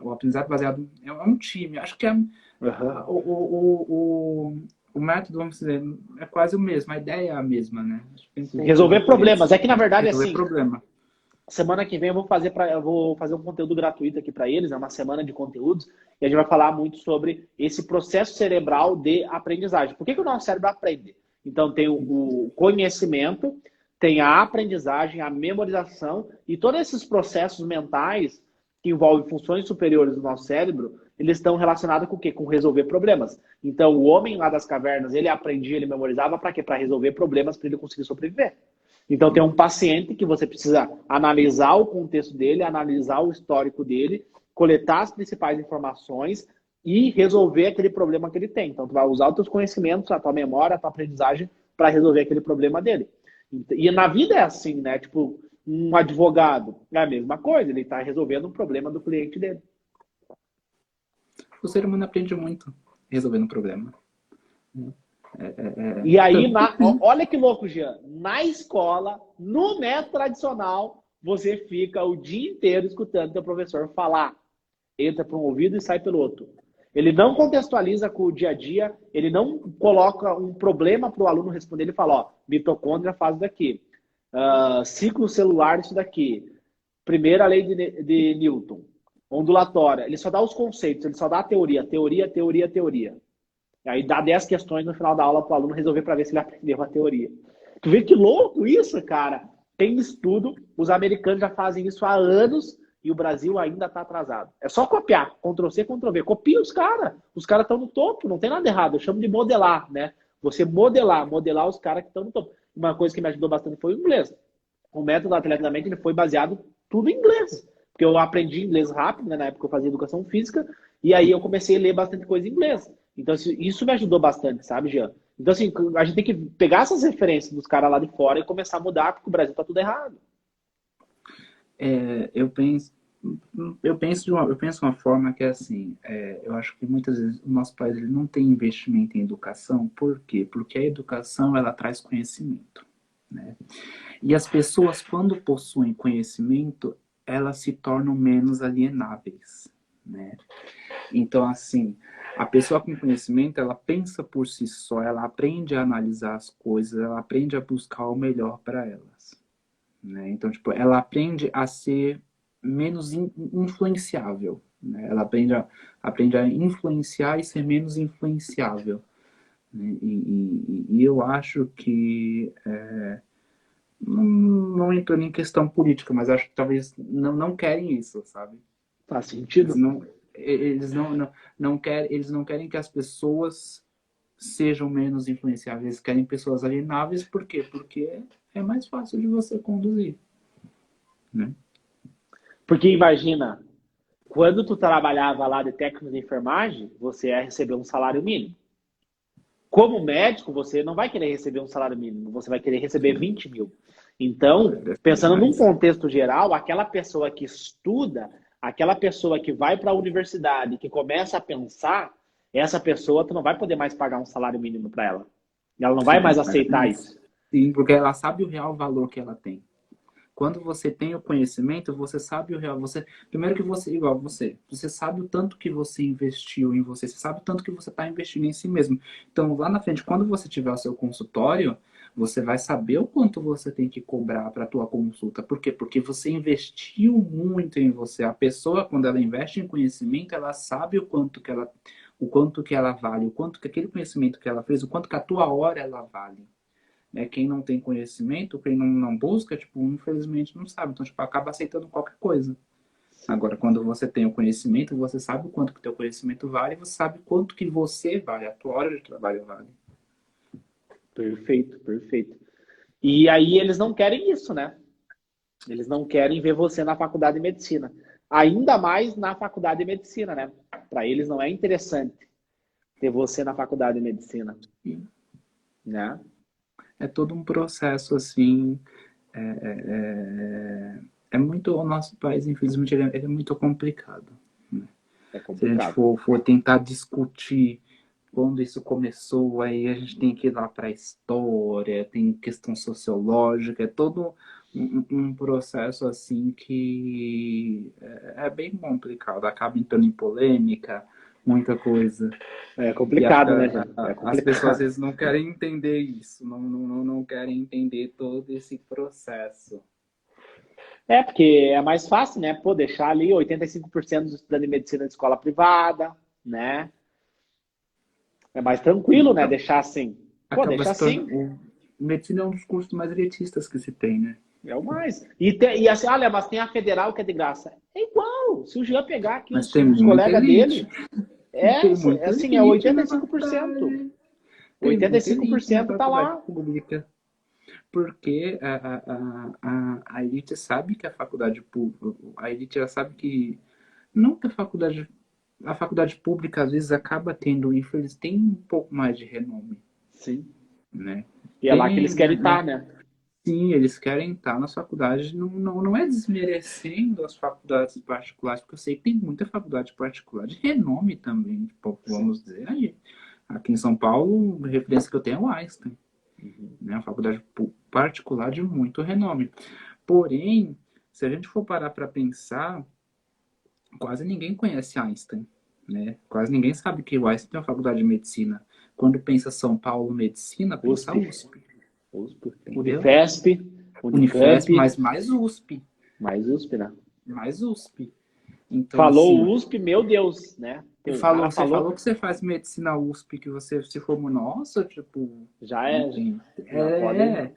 O aprendizado baseado é um time. Acho que o método, vamos dizer, é quase o mesmo. A ideia é a mesma, né? Resolver problemas. É que, na verdade, resolver assim, problema. Semana que vem eu vou fazer um conteúdo gratuito aqui para eles, é uma semana de conteúdos, e a gente vai falar muito sobre esse processo cerebral de aprendizagem. Por que o nosso cérebro aprende? Então, tem o conhecimento, tem a aprendizagem, a memorização, e todos esses processos mentais que envolvem funções superiores do nosso cérebro, eles estão relacionados com o quê? Com resolver problemas. Então, o homem lá das cavernas, ele aprendia, ele memorizava para quê? Para resolver problemas, para ele conseguir sobreviver. Então, tem um paciente que você precisa analisar o contexto dele, analisar o histórico dele, coletar as principais informações e resolver aquele problema que ele tem. Então, tu vai usar os teus conhecimentos, a tua memória, a tua aprendizagem para resolver aquele problema dele. E na vida é assim, né? Tipo, um advogado é a mesma coisa, ele está resolvendo um problema do cliente dele. O ser humano aprende muito resolvendo um problema. E aí, olha que louco, Jean. Na escola, no método tradicional, você fica o dia inteiro escutando teu professor falar. Entra por um ouvido e sai pelo outro. Ele não contextualiza com o dia a dia, ele não coloca um problema para o aluno responder. Ele fala, ó, mitocôndria faz isso daqui, ciclo celular isso daqui, primeira lei de Newton, ondulatória. Ele só dá os conceitos, ele só dá a teoria. E aí dá 10 questões no final da aula para o aluno resolver para ver se ele aprendeu a teoria. Tu vê que louco isso, cara? Tem estudo, os americanos já fazem isso há anos e o Brasil ainda está atrasado. É só copiar, Ctrl+C, Ctrl+V. Copia os caras estão no topo, não tem nada errado. Eu chamo de modelar, né? Você modelar os caras que estão no topo. Uma coisa que me ajudou bastante foi o inglês. O método Atleta da Mente ele foi baseado tudo em inglês. Porque eu aprendi inglês rápido, né? Na época eu fazia educação física, e aí eu comecei a ler bastante coisa em inglês. Então, isso me ajudou bastante, sabe, Jean? Então, assim, a gente tem que pegar essas referências dos caras lá de fora e começar a mudar, porque o Brasil tá tudo errado. Eu penso de uma forma que é assim, eu acho que muitas vezes o nosso país ele não tem investimento em educação. Por quê? Porque a educação, ela traz conhecimento, né? E as pessoas, quando possuem conhecimento, elas se tornam menos alienáveis, né? Então, assim, a pessoa com conhecimento, ela pensa por si só, ela aprende a analisar as coisas, ela aprende a buscar o melhor para elas, né? Então, tipo, ela aprende a ser menos influenciável, né? Ela aprende a influenciar e ser menos influenciável, né? E eu acho que não entrando em questão política, mas acho que talvez não querem isso, sabe? Faz sentido? Eles não querem que as pessoas sejam menos influenciáveis, eles querem pessoas alienáveis. Por quê? Porque é mais fácil de você conduzir, né? Porque imagina, quando tu trabalhava lá de técnico de enfermagem, você ia receber um salário mínimo. Como médico, você não vai querer receber um salário mínimo, você vai querer receber 20 mil. Então, pensando num contexto geral, aquela pessoa que estuda, aquela pessoa que vai para a universidade, que começa a pensar, essa pessoa tu não vai poder mais pagar um salário mínimo para ela. Ela não vai mais aceitar isso. Sim, porque ela sabe o real valor que ela tem. Quando você tem o conhecimento, você sabe o real. Primeiro que você, igual você sabe o tanto que você investiu em você, você sabe o tanto que você está investindo em si mesmo. Então, lá na frente, quando você tiver o seu consultório, você vai saber o quanto você tem que cobrar para a tua consulta. Por quê? Porque você investiu muito em você. A pessoa, quando ela investe em conhecimento, ela sabe o quanto que ela vale, o quanto que aquele conhecimento que ela fez, o quanto que a tua hora ela vale. Né? Quem não tem conhecimento, quem não busca, tipo, infelizmente não sabe. Então, tipo, acaba aceitando qualquer coisa. Agora, quando você tem o conhecimento, você sabe o quanto que o teu conhecimento vale, você sabe quanto que você vale, a tua hora de trabalho vale. Perfeito, perfeito. E aí eles não querem isso, né? Eles não querem ver você na faculdade de medicina. Ainda mais na faculdade de medicina, né? Para eles não é interessante ter você na faculdade de medicina, né? É todo um processo, assim, é muito, o nosso país, infelizmente, ele é muito complicado. Né? É Se a gente complicado. for tentar discutir quando isso começou, aí a gente tem que ir lá para a história, tem questão sociológica, é todo um processo assim que é bem complicado, acaba entrando em polêmica, muita coisa. É E acho que complicado, né, Jean? É as pessoas às complicado. vezes não querem entender isso, não querem entender todo esse processo. É, porque é mais fácil, né? Pô, deixar ali 85% dos estudantes de medicina de escola privada, né? É mais tranquilo, né? Então, Deixar assim. Pô, acaba deixar se tornando. assim. Medicina é um dos cursos mais elitistas que se tem, né? É o mais. E assim, olha, mas tem a federal que é de graça. É igual. Se o Jean pegar aqui Mas os, tem os muita colegas elite. dele, é Tem muita assim, é elite na 85%. faculdade. Tem muita elite na 85% tá faculdade lá. pública. Porque a elite sabe que a faculdade pública. A elite já sabe que. Não que a faculdade. A faculdade pública às vezes acaba tendo, infeliz, tem um pouco mais de renome, Sim. né? E é lá que eles Tem, querem estar, né? sim, eles querem estar nas faculdades, não é desmerecendo as faculdades particulares, porque eu sei que tem muita faculdade particular de renome também, tipo, Sim. vamos dizer aí. Aqui em São Paulo, a referência que eu tenho é o Einstein, Uhum. né? Uma faculdade particular de muito renome. Porém, se a gente for parar para pensar, quase ninguém conhece Einstein, né? Quase ninguém sabe que o Einstein tem uma faculdade de medicina. Quando pensa São Paulo medicina, pensa USP. USP, USP. entendeu? Unifesp, Unicamp, Unifesp, mas mais USP, mais USP, né? mais USP. Então, Falou assim, USP, meu Deus, né? e Pô, o cara você falou falou, que você faz medicina USP, que você se formou, nossa, tipo, já é, já pode. é.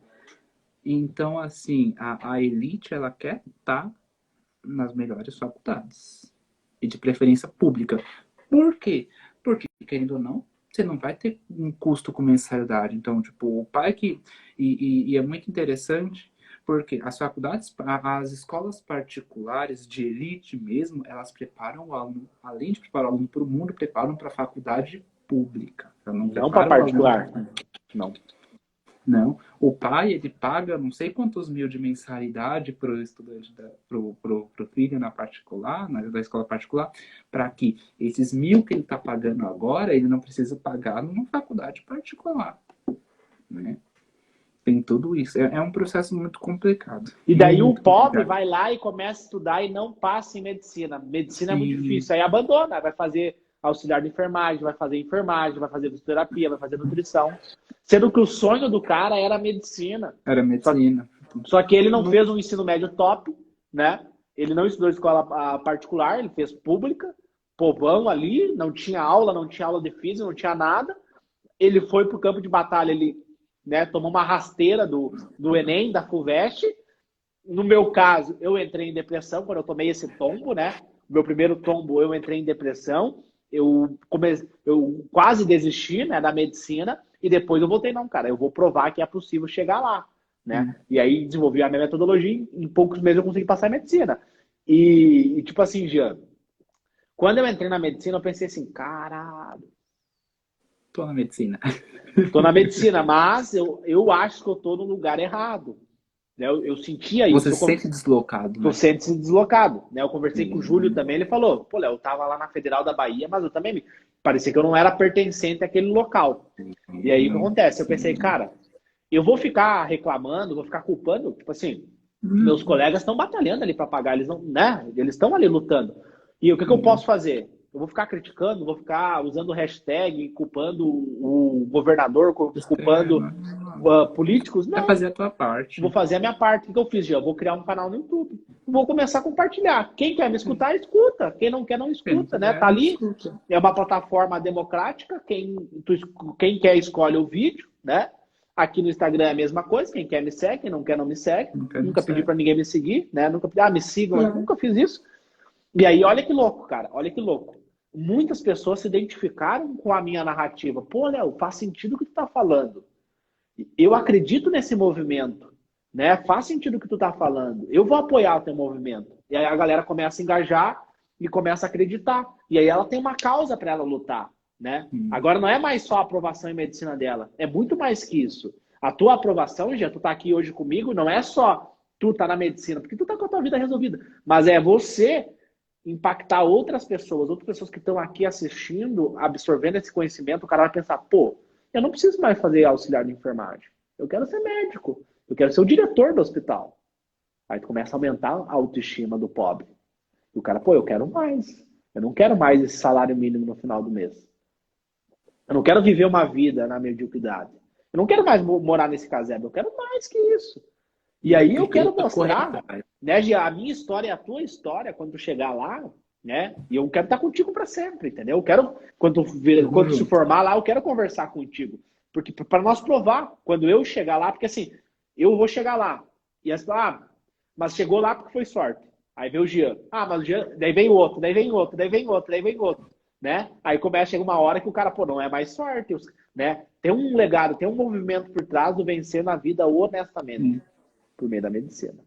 Então, assim, a elite, ela quer estar nas melhores faculdades. E de preferência pública. Por quê? Porque, querendo ou não, você não vai ter um custo com mensalidade. Então, tipo, o pai que. E é muito interessante, porque as faculdades, as escolas particulares de elite mesmo, elas preparam o aluno, além de preparar o aluno para o mundo, preparam para a faculdade pública. Então, não Não para preparam o aluno. particular. Não. Não. O pai, ele paga não sei quantos mil de mensalidade para o estudante, pro filho na particular, da escola particular, para que esses mil que ele está pagando agora, ele não precisa pagar numa faculdade particular. Né? Tem tudo isso. É um processo muito complicado. E daí o Muito pobre complicado. vai lá e começa a estudar e não passa em medicina. Medicina é muito Sim, difícil. Aí abandona, vai fazer auxiliar de enfermagem, vai fazer fisioterapia, vai fazer nutrição. Sendo que o sonho do cara era medicina. era Só, medicina. só que ele não Não, fez um ensino médio top, né? Ele não estudou escola particular, ele fez pública, povão ali, não tinha aula de física, não tinha nada. Ele foi para o campo de batalha, ele, né, tomou uma rasteira do Enem, da FUVEST. No meu caso, eu entrei em depressão quando eu tomei esse tombo, né? O meu primeiro tombo, eu entrei em depressão. Eu quase desisti, né, da medicina e depois eu voltei, não, cara, eu vou provar que é possível chegar lá, né? E aí desenvolvi a minha metodologia e em poucos meses eu consegui passar em medicina. E tipo assim, Jean, quando eu entrei na medicina, eu pensei assim, caralho, tô na medicina. tô na medicina, mas eu acho que eu tô no lugar errado. Né? Eu sentia Você isso. se sente deslocado, Tô né? sente-se deslocado, né? Eu conversei com o Júlio Sim. também, ele falou, pô, Léo, eu tava lá na Federal da Bahia, mas eu também parecia que eu não era pertencente àquele local. E aí o que acontece? Eu pensei, Sim. cara, eu vou ficar reclamando, vou ficar culpando, tipo assim, meus Não. colegas estão batalhando ali para pagar, eles não, né? Eles estão ali lutando. E o que eu posso fazer? Eu vou ficar criticando, vou ficar usando hashtag, culpando o governador, culpando políticos? É Não. fazer a tua Vou parte. fazer a minha parte. O que eu fiz, Jean? Vou criar um canal no YouTube. Vou começar a compartilhar. Quem quer me escutar, escuta. Quem não quer, não Quem não escuta, né? quiser, Tá não ali. escuta. É uma plataforma democrática. Quem quer, escolhe o vídeo, né? Aqui no Instagram é a mesma coisa. Quem quer, me segue. Quem não quer, não me segue. Não quer, não Nunca pedi para serve. ninguém me seguir, né? Nunca pedi, me sigam. É. Nunca fiz isso. E aí, olha que louco, cara, olha que louco. Muitas pessoas se identificaram com a minha narrativa. Pô, Léo, faz sentido o que tu tá falando. Eu acredito nesse movimento, né? Faz sentido o que tu tá falando. Eu vou apoiar o teu movimento. E aí a galera começa a engajar e começa a acreditar. E aí ela tem uma causa para ela lutar, né? Agora não é mais só a aprovação em medicina dela, é muito mais que isso. A tua aprovação, já tu tá aqui hoje comigo, não é só tu tá na medicina, porque tu tá com a tua vida resolvida, mas é você impactar outras pessoas que estão aqui assistindo, absorvendo esse conhecimento. O cara vai pensar, pô, eu não preciso mais fazer auxiliar de enfermagem. Eu quero ser médico. Eu quero ser o diretor do hospital. Aí tu começa a aumentar a autoestima do pobre. E o cara, pô, eu quero mais. Eu não quero mais esse salário mínimo no final do mês. Eu não quero viver uma vida na mediocridade. Eu não quero mais morar nesse casebre. Eu quero mais que isso. E aí eu quero mostrar, né, Gia, a minha história e a tua história quando tu chegar lá, né? E eu quero estar contigo para sempre, entendeu? Eu quero, quando tu se formar lá, eu quero conversar contigo. Porque para nós provar, quando eu chegar lá, porque assim, eu vou chegar lá. E as mas chegou lá porque foi sorte. Aí veio o Jean. Mas o Jean, daí vem outro, daí vem outro, daí vem outro, daí vem outro, né? Aí começa, chega uma hora que o cara, pô, não é mais sorte, né? Tem um legado, tem um movimento por trás do vencer na vida honestamente, por meio da medicina.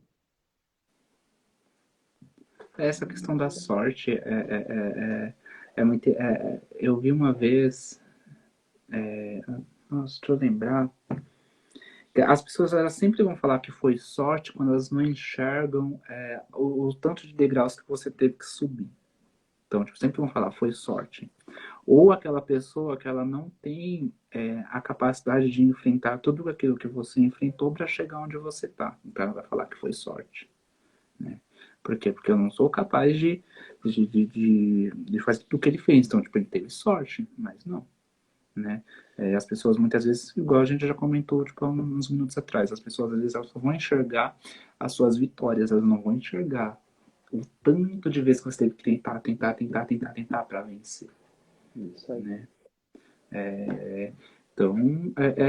Essa questão da sorte é muito. Eu vi uma vez. Nossa, deixa eu lembrar. As pessoas elas sempre vão falar que foi sorte quando elas não enxergam o tanto de degraus que você teve que subir. Então, tipo, sempre vão falar, foi sorte. Ou aquela pessoa que ela não tem a capacidade de enfrentar tudo aquilo que você enfrentou para chegar onde você está. Então, ela vai falar que foi sorte. Né? Por quê? Porque eu não sou capaz de fazer tudo o que ele fez. Então, tipo, ele teve sorte, mas não. Né? As pessoas muitas vezes, igual a gente já comentou tipo, há uns minutos atrás, as pessoas às vezes elas só vão enxergar as suas vitórias, elas não vão enxergar o tanto de vezes que você teve que tentar para vencer. Isso aí. Né? Então,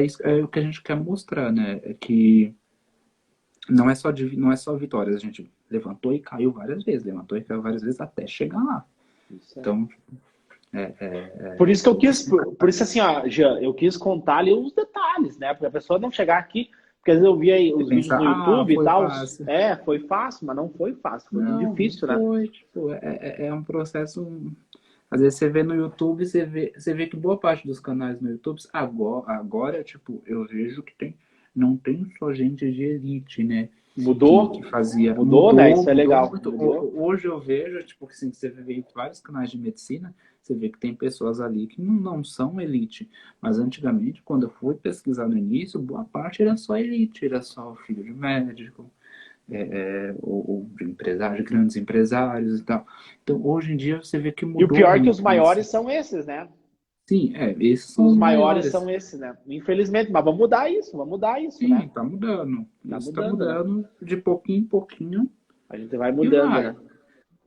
isso, é o que a gente quer mostrar, né? É que não é só vitórias, a gente levantou e caiu várias vezes, até chegar lá. Então, por isso que eu quis, por isso assim, ó, Jean, eu quis contar ali os detalhes, né? Porque a pessoa não chegar aqui, porque às vezes eu vi aí os vídeos no YouTube e tal. Fácil. Foi fácil, mas não foi fácil, foi não, difícil, não foi, né? Tipo, é um processo. Às vezes você vê no YouTube, você vê que boa parte dos canais no YouTube, agora tipo, eu vejo que não tem só gente de elite, né? Mudou? Que fazia. Mudou, né? Isso é legal. Muito. Mudou. Hoje eu vejo, tipo, que assim, você vê em vários canais de medicina, você vê que tem pessoas ali que não são elite. Mas antigamente, quando eu fui pesquisar no início, boa parte era só elite, era só filho de médico, ou de empresário, grandes empresários e tal. Então, hoje em dia, você vê que mudou. E o pior é que os muito maiores isso. são esses, né? Sim, esses são Os os maiores maiores. são esses, né? Infelizmente, mas vamos mudar isso, Sim, né? tá mudando. Isso tá Né? mudando de pouquinho em pouquinho. A gente vai E mudando, né?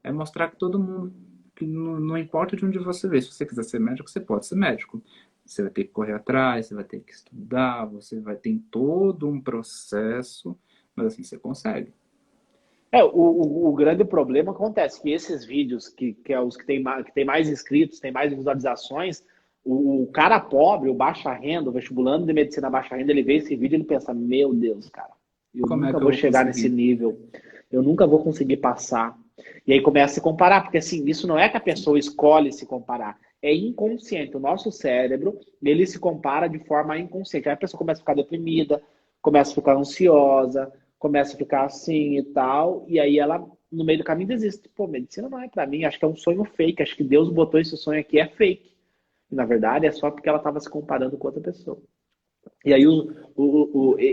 É mostrar que todo mundo, que não importa de onde você vê, se você quiser ser médico, você pode ser médico. Você vai ter que correr atrás, você vai ter que estudar, você vai ter todo um processo, mas assim você consegue. O grande problema acontece que esses vídeos, que é os que tem mais inscritos, tem mais visualizações, o cara pobre, o baixa renda, o vestibulando de medicina baixa renda, ele vê esse vídeo e ele pensa, meu Deus, cara, eu Como nunca que vou eu chegar consegui? nesse nível, eu nunca vou conseguir passar. E aí começa a se comparar, porque assim, isso não é que a pessoa escolhe se comparar, é inconsciente. O nosso cérebro, ele se compara de forma inconsciente. Aí a pessoa começa a ficar deprimida, começa a ficar ansiosa, começa a ficar assim e tal, e aí ela, no meio do caminho, desiste. Pô, medicina não é pra mim, acho que é um sonho fake, acho que Deus botou esse sonho aqui, é fake. E, na verdade, é só porque ela estava se comparando com outra pessoa. E aí,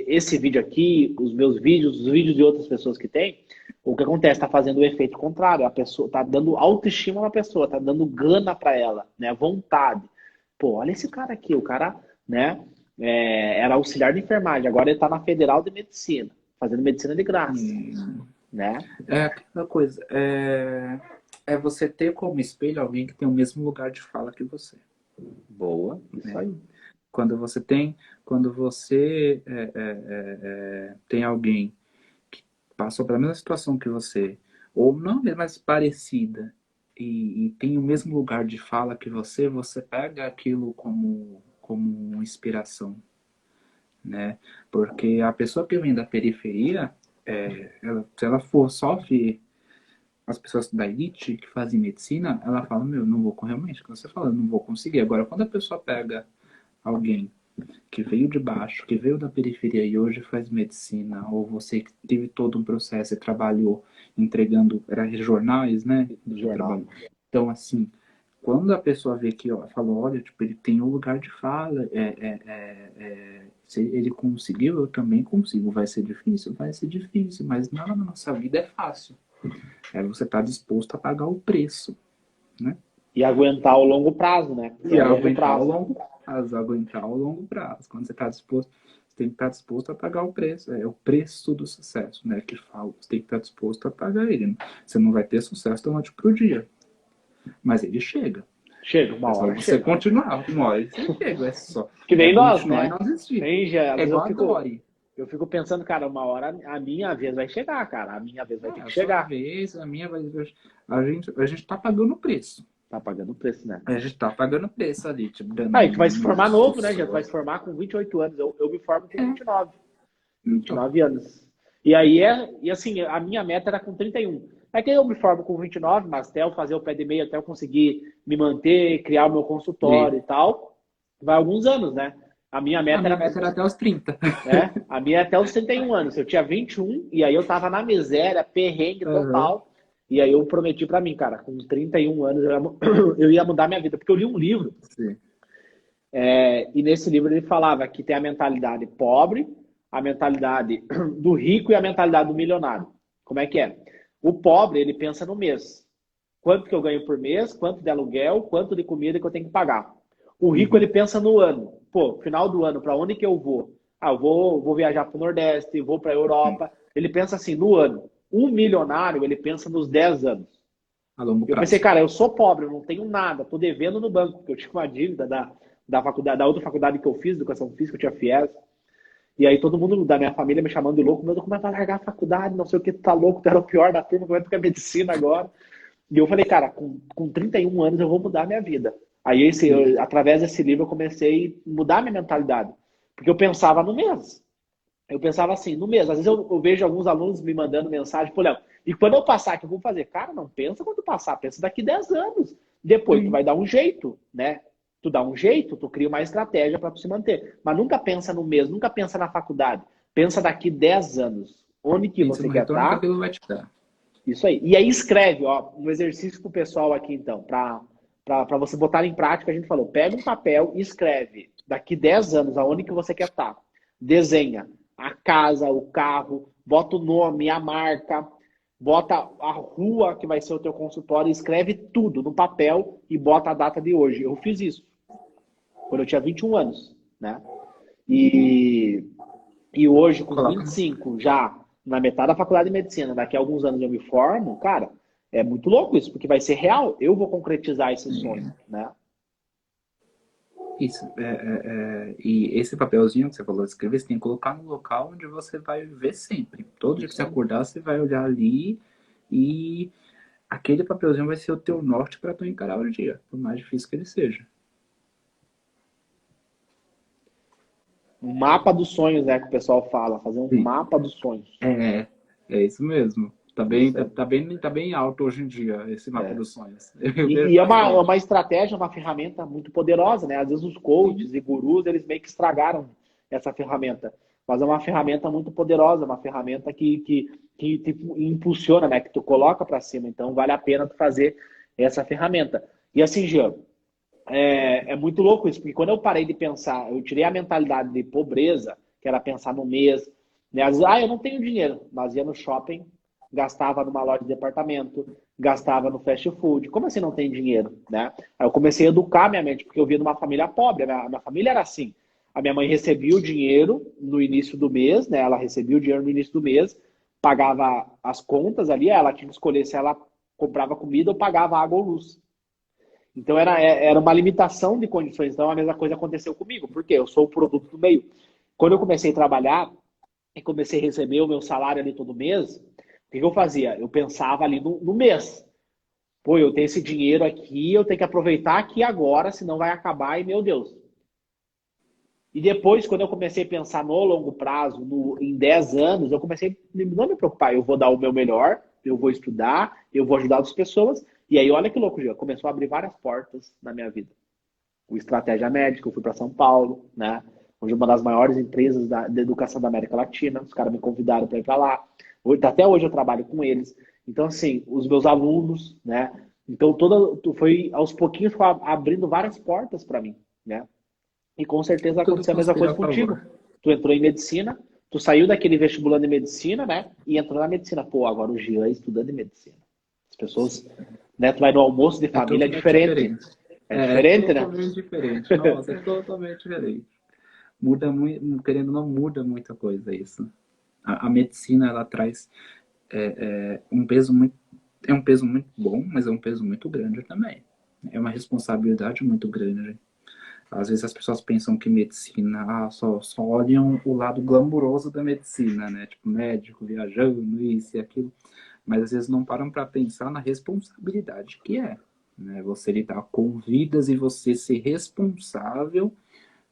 esse vídeo aqui, os meus vídeos, os vídeos de outras pessoas que tem, o que acontece? Está fazendo o efeito contrário. A pessoa está dando autoestima na pessoa, está dando gana para ela, né? Vontade. Pô, olha esse cara aqui, o cara, né? Era auxiliar de enfermagem, agora ele está na Federal de Medicina, fazendo medicina de graça, né? É aquela coisa, é você ter como espelho alguém que tem o mesmo lugar de fala que você. Boa, isso aí. Quando você tem tem alguém que passou pela mesma situação que você, ou não, mas parecida, e tem o mesmo lugar de fala que você pega aquilo como inspiração, né? Porque a pessoa que vem da periferia, se ela for só ver as pessoas da elite que fazem medicina, ela fala, meu, não vou, realmente, como você fala, não vou conseguir. Agora, quando a pessoa pega alguém que veio de baixo, que veio da periferia e hoje faz medicina, ou você que teve todo um processo e trabalhou entregando, era jornais, né? Do Do jornal. trabalho. Então, assim, quando a pessoa vê que, ó, falou, olha, tipo, ele tem um lugar de fala, se ele conseguiu, eu também consigo. Vai ser difícil, mas nada na nossa vida é fácil. Você tá disposto a pagar o preço, né? E aguentar o longo prazo, né? Porque é E um longo aguentar ao prazo. longo prazo, aguentar ao longo prazo. Quando você está disposto, você tem que estar disposto a pagar o preço. É o preço do sucesso, né? Que fala. Você tem que estar disposto a pagar ele. Você não vai ter sucesso da noite pro dia. Mas ele chega. Chega, uma É só hora você chega. continuar. Uma hora ele chega. É só. Que É nem nós, continuar e né? não desistir. Nem já, às É vezes igual a Dory. eu fico pensando, cara, uma hora a minha vez vai chegar, cara. A minha vez vai ter É, que a sua chegar. vez, a minha vai. A gente tá pagando o preço. Tá pagando o preço, né? A gente tá pagando o preço ali, tipo, dando Aí, tu vai se formar nosso novo, né? Já tu vai se formar com 28 anos. Eu me formo com É, 29. então. 29 anos. E aí e assim, a minha meta era com 31. É que eu me formo com 29, mas até eu fazer o pé de meio, até eu conseguir me manter, criar o meu E consultório e tal, vai alguns anos, né? A minha a meta minha era, meta era até os 30. a minha é até os 31 anos. Eu tinha 21 e aí eu tava na miséria, perrengue Aham. total. E aí eu prometi pra mim, cara, com 31 anos eu ia mudar minha vida, porque eu li um livro Sim. e nesse livro ele falava que tem a mentalidade pobre, a mentalidade do rico e a mentalidade do milionário. Como é que é? O pobre, ele pensa no mês. Quanto que eu ganho por mês, quanto de aluguel, quanto de comida que eu tenho que pagar. O rico, Uhum. ele pensa no ano. Pô, final do ano, para onde que eu vou? Ah, eu vou viajar para o Nordeste, vou para a Europa. Ele pensa assim, no ano. Um milionário, ele pensa nos 10 anos. A longo Eu pensei, prazo. cara, eu sou pobre, eu não tenho nada, tô devendo no banco, porque eu tinha uma dívida da faculdade, da outra faculdade que eu fiz, educação física, eu tinha FIES. E aí todo mundo da minha família me chamando de louco, meu Deus, como é que vai largar a faculdade? Não sei o que, tu tá louco, tu era o pior da turma, como é que tu quer medicina agora? E eu falei, cara, com 31 anos eu vou mudar a minha vida. Aí, Sim. através desse livro, eu comecei a mudar a minha mentalidade. Porque eu pensava no mês. Eu pensava assim, no mês. Às vezes eu vejo alguns alunos me mandando mensagem, pô, Léo, e quando eu passar, o que eu vou fazer? Cara, não pensa quando passar, pensa daqui 10 anos. Depois tu Sim. vai dar um jeito, né? Tu dá um jeito, tu cria uma estratégia para tu se manter. Mas nunca pensa no mês, nunca pensa na faculdade. Pensa daqui 10 anos. Onde que Pensa você no quer retorno que estar? aquilo vai te dar. Isso aí. E aí escreve, ó, um exercício pro pessoal aqui, então, para você botar em prática, a gente falou, pega um papel e escreve daqui 10 anos aonde que você quer estar. Desenha a casa, o carro, bota o nome, a marca, bota a rua que vai ser o teu consultório, escreve tudo no papel e bota a data de hoje. Eu fiz isso quando eu tinha 21 anos, né? E e hoje, com Coloca. 25, já na metade da faculdade de medicina, daqui a alguns anos eu me formo, cara, é muito louco isso, porque vai ser real. Eu vou concretizar esse sonho, né? Isso. E esse papelzinho que você falou de escrever, você tem que colocar no local onde você vai ver sempre. Todo dia que Isso você aí. acordar, você vai olhar ali e aquele papelzinho vai ser o teu norte para tu encarar o dia, por mais difícil que ele seja. Um mapa dos sonhos, né, que o pessoal fala, fazer um Sim. mapa dos sonhos. É isso mesmo. Tá bem, Isso tá, aí. tá bem, tá bem alto hoje em dia esse mapa É. dos sonhos. Eu vejo E é bastante. uma estratégia, uma ferramenta muito poderosa, né? Às vezes os Sim. coaches e gurus, eles meio que estragaram essa ferramenta. Mas é uma ferramenta muito poderosa, uma ferramenta que te impulsiona, né? Que tu coloca para cima. Então vale a pena tu fazer essa ferramenta. E assim, Jean, é muito louco isso, porque quando eu parei de pensar, eu tirei a mentalidade de pobreza, que era pensar no mês, né? Às vezes, eu não tenho dinheiro, mas ia no shopping, gastava numa loja de departamento, gastava no fast food. Como assim não tem dinheiro, né? Aí eu comecei a educar minha mente, porque eu via de uma família pobre, a minha família era assim. A minha mãe recebia o dinheiro no início do mês, né? Ela recebia o dinheiro no início do mês, pagava as contas ali, ela tinha que escolher se ela comprava comida ou pagava água ou luz. Então era uma limitação de condições. Então a mesma coisa aconteceu comigo, porque eu sou o produto do meio. Quando eu comecei a trabalhar e comecei a receber o meu salário ali todo mês, que eu fazia? Eu pensava ali no mês. Pô, eu tenho esse dinheiro aqui, eu tenho que aproveitar aqui agora, senão vai acabar e, meu Deus. E depois, quando eu comecei a pensar no longo prazo, em 10 anos, eu comecei a não me preocupar. Eu vou dar o meu melhor, eu vou estudar, eu vou ajudar as pessoas. E aí, olha que louco, já começou a abrir várias portas na minha vida. O Estratégia Médica, eu fui para São Paulo, né? Hoje é uma das maiores empresas de educação da América Latina. Os caras me convidaram para ir para lá. Até hoje eu trabalho com eles. Então, assim, os meus alunos, né? Então, foi aos pouquinhos foi abrindo várias portas para mim, né? E com certeza vai Tudo acontecer a mesma conspira coisa a contigo. favor. Tu entrou em medicina, tu saiu daquele vestibulando em medicina, né? E entrou na medicina. Pô, agora o Jean é estudando em medicina. As pessoas, né? Tu vai no almoço de É família, é totalmente diferente. diferente. É É diferente, né? totalmente diferente. Nossa, é totalmente diferente. Muda muito, querendo ou não, muda muita coisa isso. A medicina, ela traz um peso muito, é um peso muito bom, mas é um peso muito grande também. É uma responsabilidade muito grande. Às vezes as pessoas pensam que medicina, só olham o lado glamuroso da medicina, né? Tipo, médico, viajando, isso e aquilo. Mas às vezes não param para pensar na responsabilidade que é, né? Você lidar com vidas e você ser responsável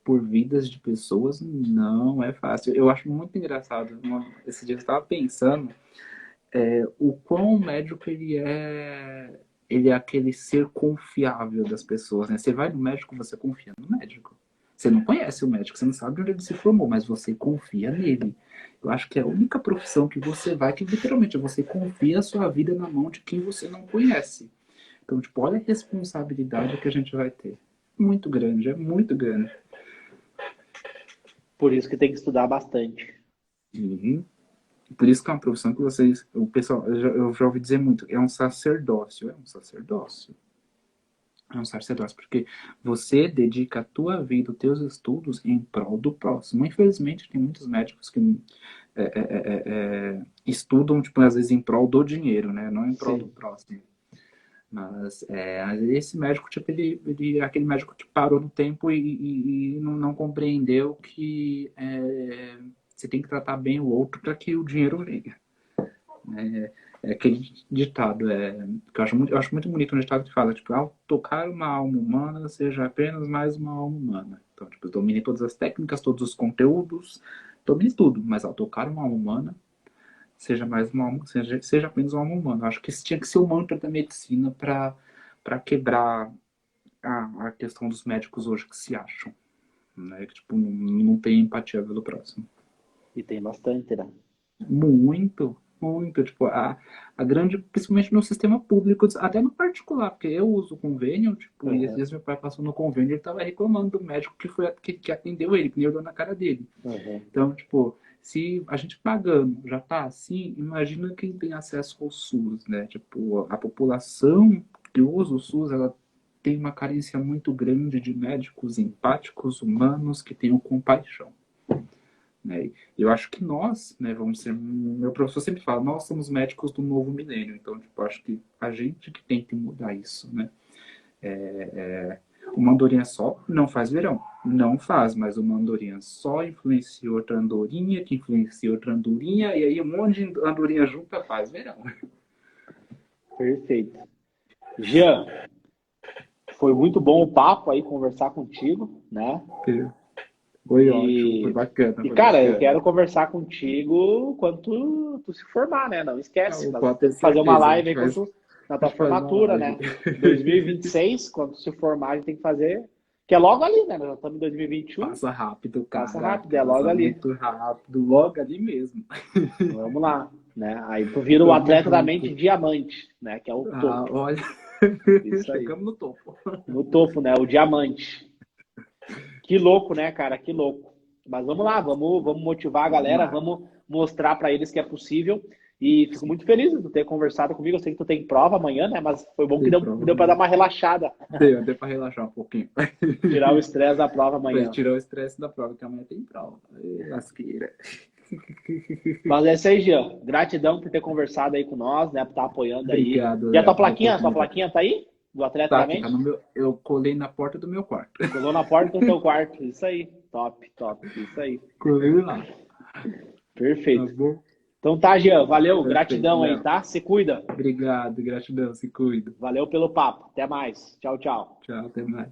por vidas de pessoas não é fácil. Eu acho muito engraçado. Esse dia eu estava pensando o quão o médico ele é aquele ser confiável das pessoas, né? Você vai no médico, você confia no médico. Você não conhece o médico, você não sabe onde ele se formou, mas você confia nele. Eu acho que é a única profissão que você vai, que literalmente você confia a sua vida na mão de quem você não conhece. Então, tipo, olha a responsabilidade que a gente vai ter. Muito grande, é muito grande. Por isso que tem que estudar bastante. Uhum. Por isso que é uma profissão que o pessoal, eu já ouvi dizer muito, é um sacerdócio, é um sacerdócio, porque você dedica a tua vida, os teus estudos em prol do próximo. Infelizmente, tem muitos médicos que estudam, tipo, às vezes em prol do dinheiro, né? Não em prol do Sim. próximo. Mas esse médico, tipo, ele aquele médico que parou no tempo e não compreendeu que você tem que tratar bem o outro para que o dinheiro venha. É aquele ditado, que eu acho muito bonito um ditado que fala, tipo, ao tocar uma alma humana, seja apenas mais uma alma humana. Então, tipo, domine todas as técnicas, todos os conteúdos, domine tudo, mas ao tocar uma alma humana, seja mais uma alma, seja apenas uma alma humana. Eu acho que esse tinha que ser o mantra da medicina para quebrar a questão dos médicos hoje que se acham, né? Que, tipo, não tem empatia pelo próximo. E tem bastante, né? Muito, muito. Tipo, a grande, principalmente no sistema público, até no particular, porque eu uso convênio, tipo, e esses Uhum. dias meu pai passou no convênio e ele tava reclamando do médico que atendeu ele, que nem olhou na cara dele. Uhum. Então, tipo, se a gente pagando já tá assim, imagina quem tem acesso ao SUS, né? Tipo, a população que usa o SUS, ela tem uma carência muito grande de médicos empáticos, humanos, que tenham compaixão. Né? Eu acho que nós, né, vamos ser. Meu professor sempre fala, nós somos médicos do novo milênio. Então, tipo, acho que a gente que tem que mudar isso, né? Uma andorinha só não faz verão. Não faz, mas uma andorinha só influencia outra andorinha, que influencia outra andorinha, e aí um monte de andorinha junta faz verão. Perfeito. Jean, foi muito bom o papo aí, conversar contigo, né? Foi ótimo, foi E, bacana, e foi cara, eu bacana. quero conversar contigo quando tu se formar, né? Não esquece, Não, nós pode ter temos que fazer uma certeza, live aí na a tua gente faz uma formatura, live. né? 2026, quando se formar, a gente tem que fazer, que é logo ali, né? Nós já estamos em 2021, Passa rápido, passa cara. rápido, é logo Passa ali. muito rápido, logo ali mesmo. Vamos lá, né? Aí tu vira o Tamo atleta da mente junto. diamante, né? Que é o topo. Olha, Isso aí. chegamos no topo. No topo, né? O diamante. Que louco, né, cara? Que louco. Mas vamos lá, vamos motivar a Vamos galera, lá. vamos mostrar para eles que é possível. E fico muito feliz de tu ter conversado comigo. Eu sei que tu tem prova amanhã, né? Mas foi bom que Tem deu prova, para dar né? uma relaxada, Deu pra relaxar um pouquinho. tirar o estresse da prova Pra amanhã. tirar o estresse da prova, que amanhã tem prova. Ê, lasqueira. Mas é isso aí, Jean. Gratidão por ter conversado aí com nós, né? Por estar apoiando aí. Obrigado, E a Léo, tua pela plaquinha? Tua oportunidade. plaquinha tá aí? Do Atleta Tá da aqui, tá Mente? no meu. Eu colei na porta do meu quarto. Colou na porta do teu quarto. Isso aí. Top, top. Isso aí. Colei lá. Tá Perfeito. bom? Então tá, Jean, valeu, Perfeito, gratidão aí, Léo. tá? Se cuida. Obrigado, gratidão, se cuida. Valeu pelo papo. Até mais. Tchau, tchau. Tchau, até mais.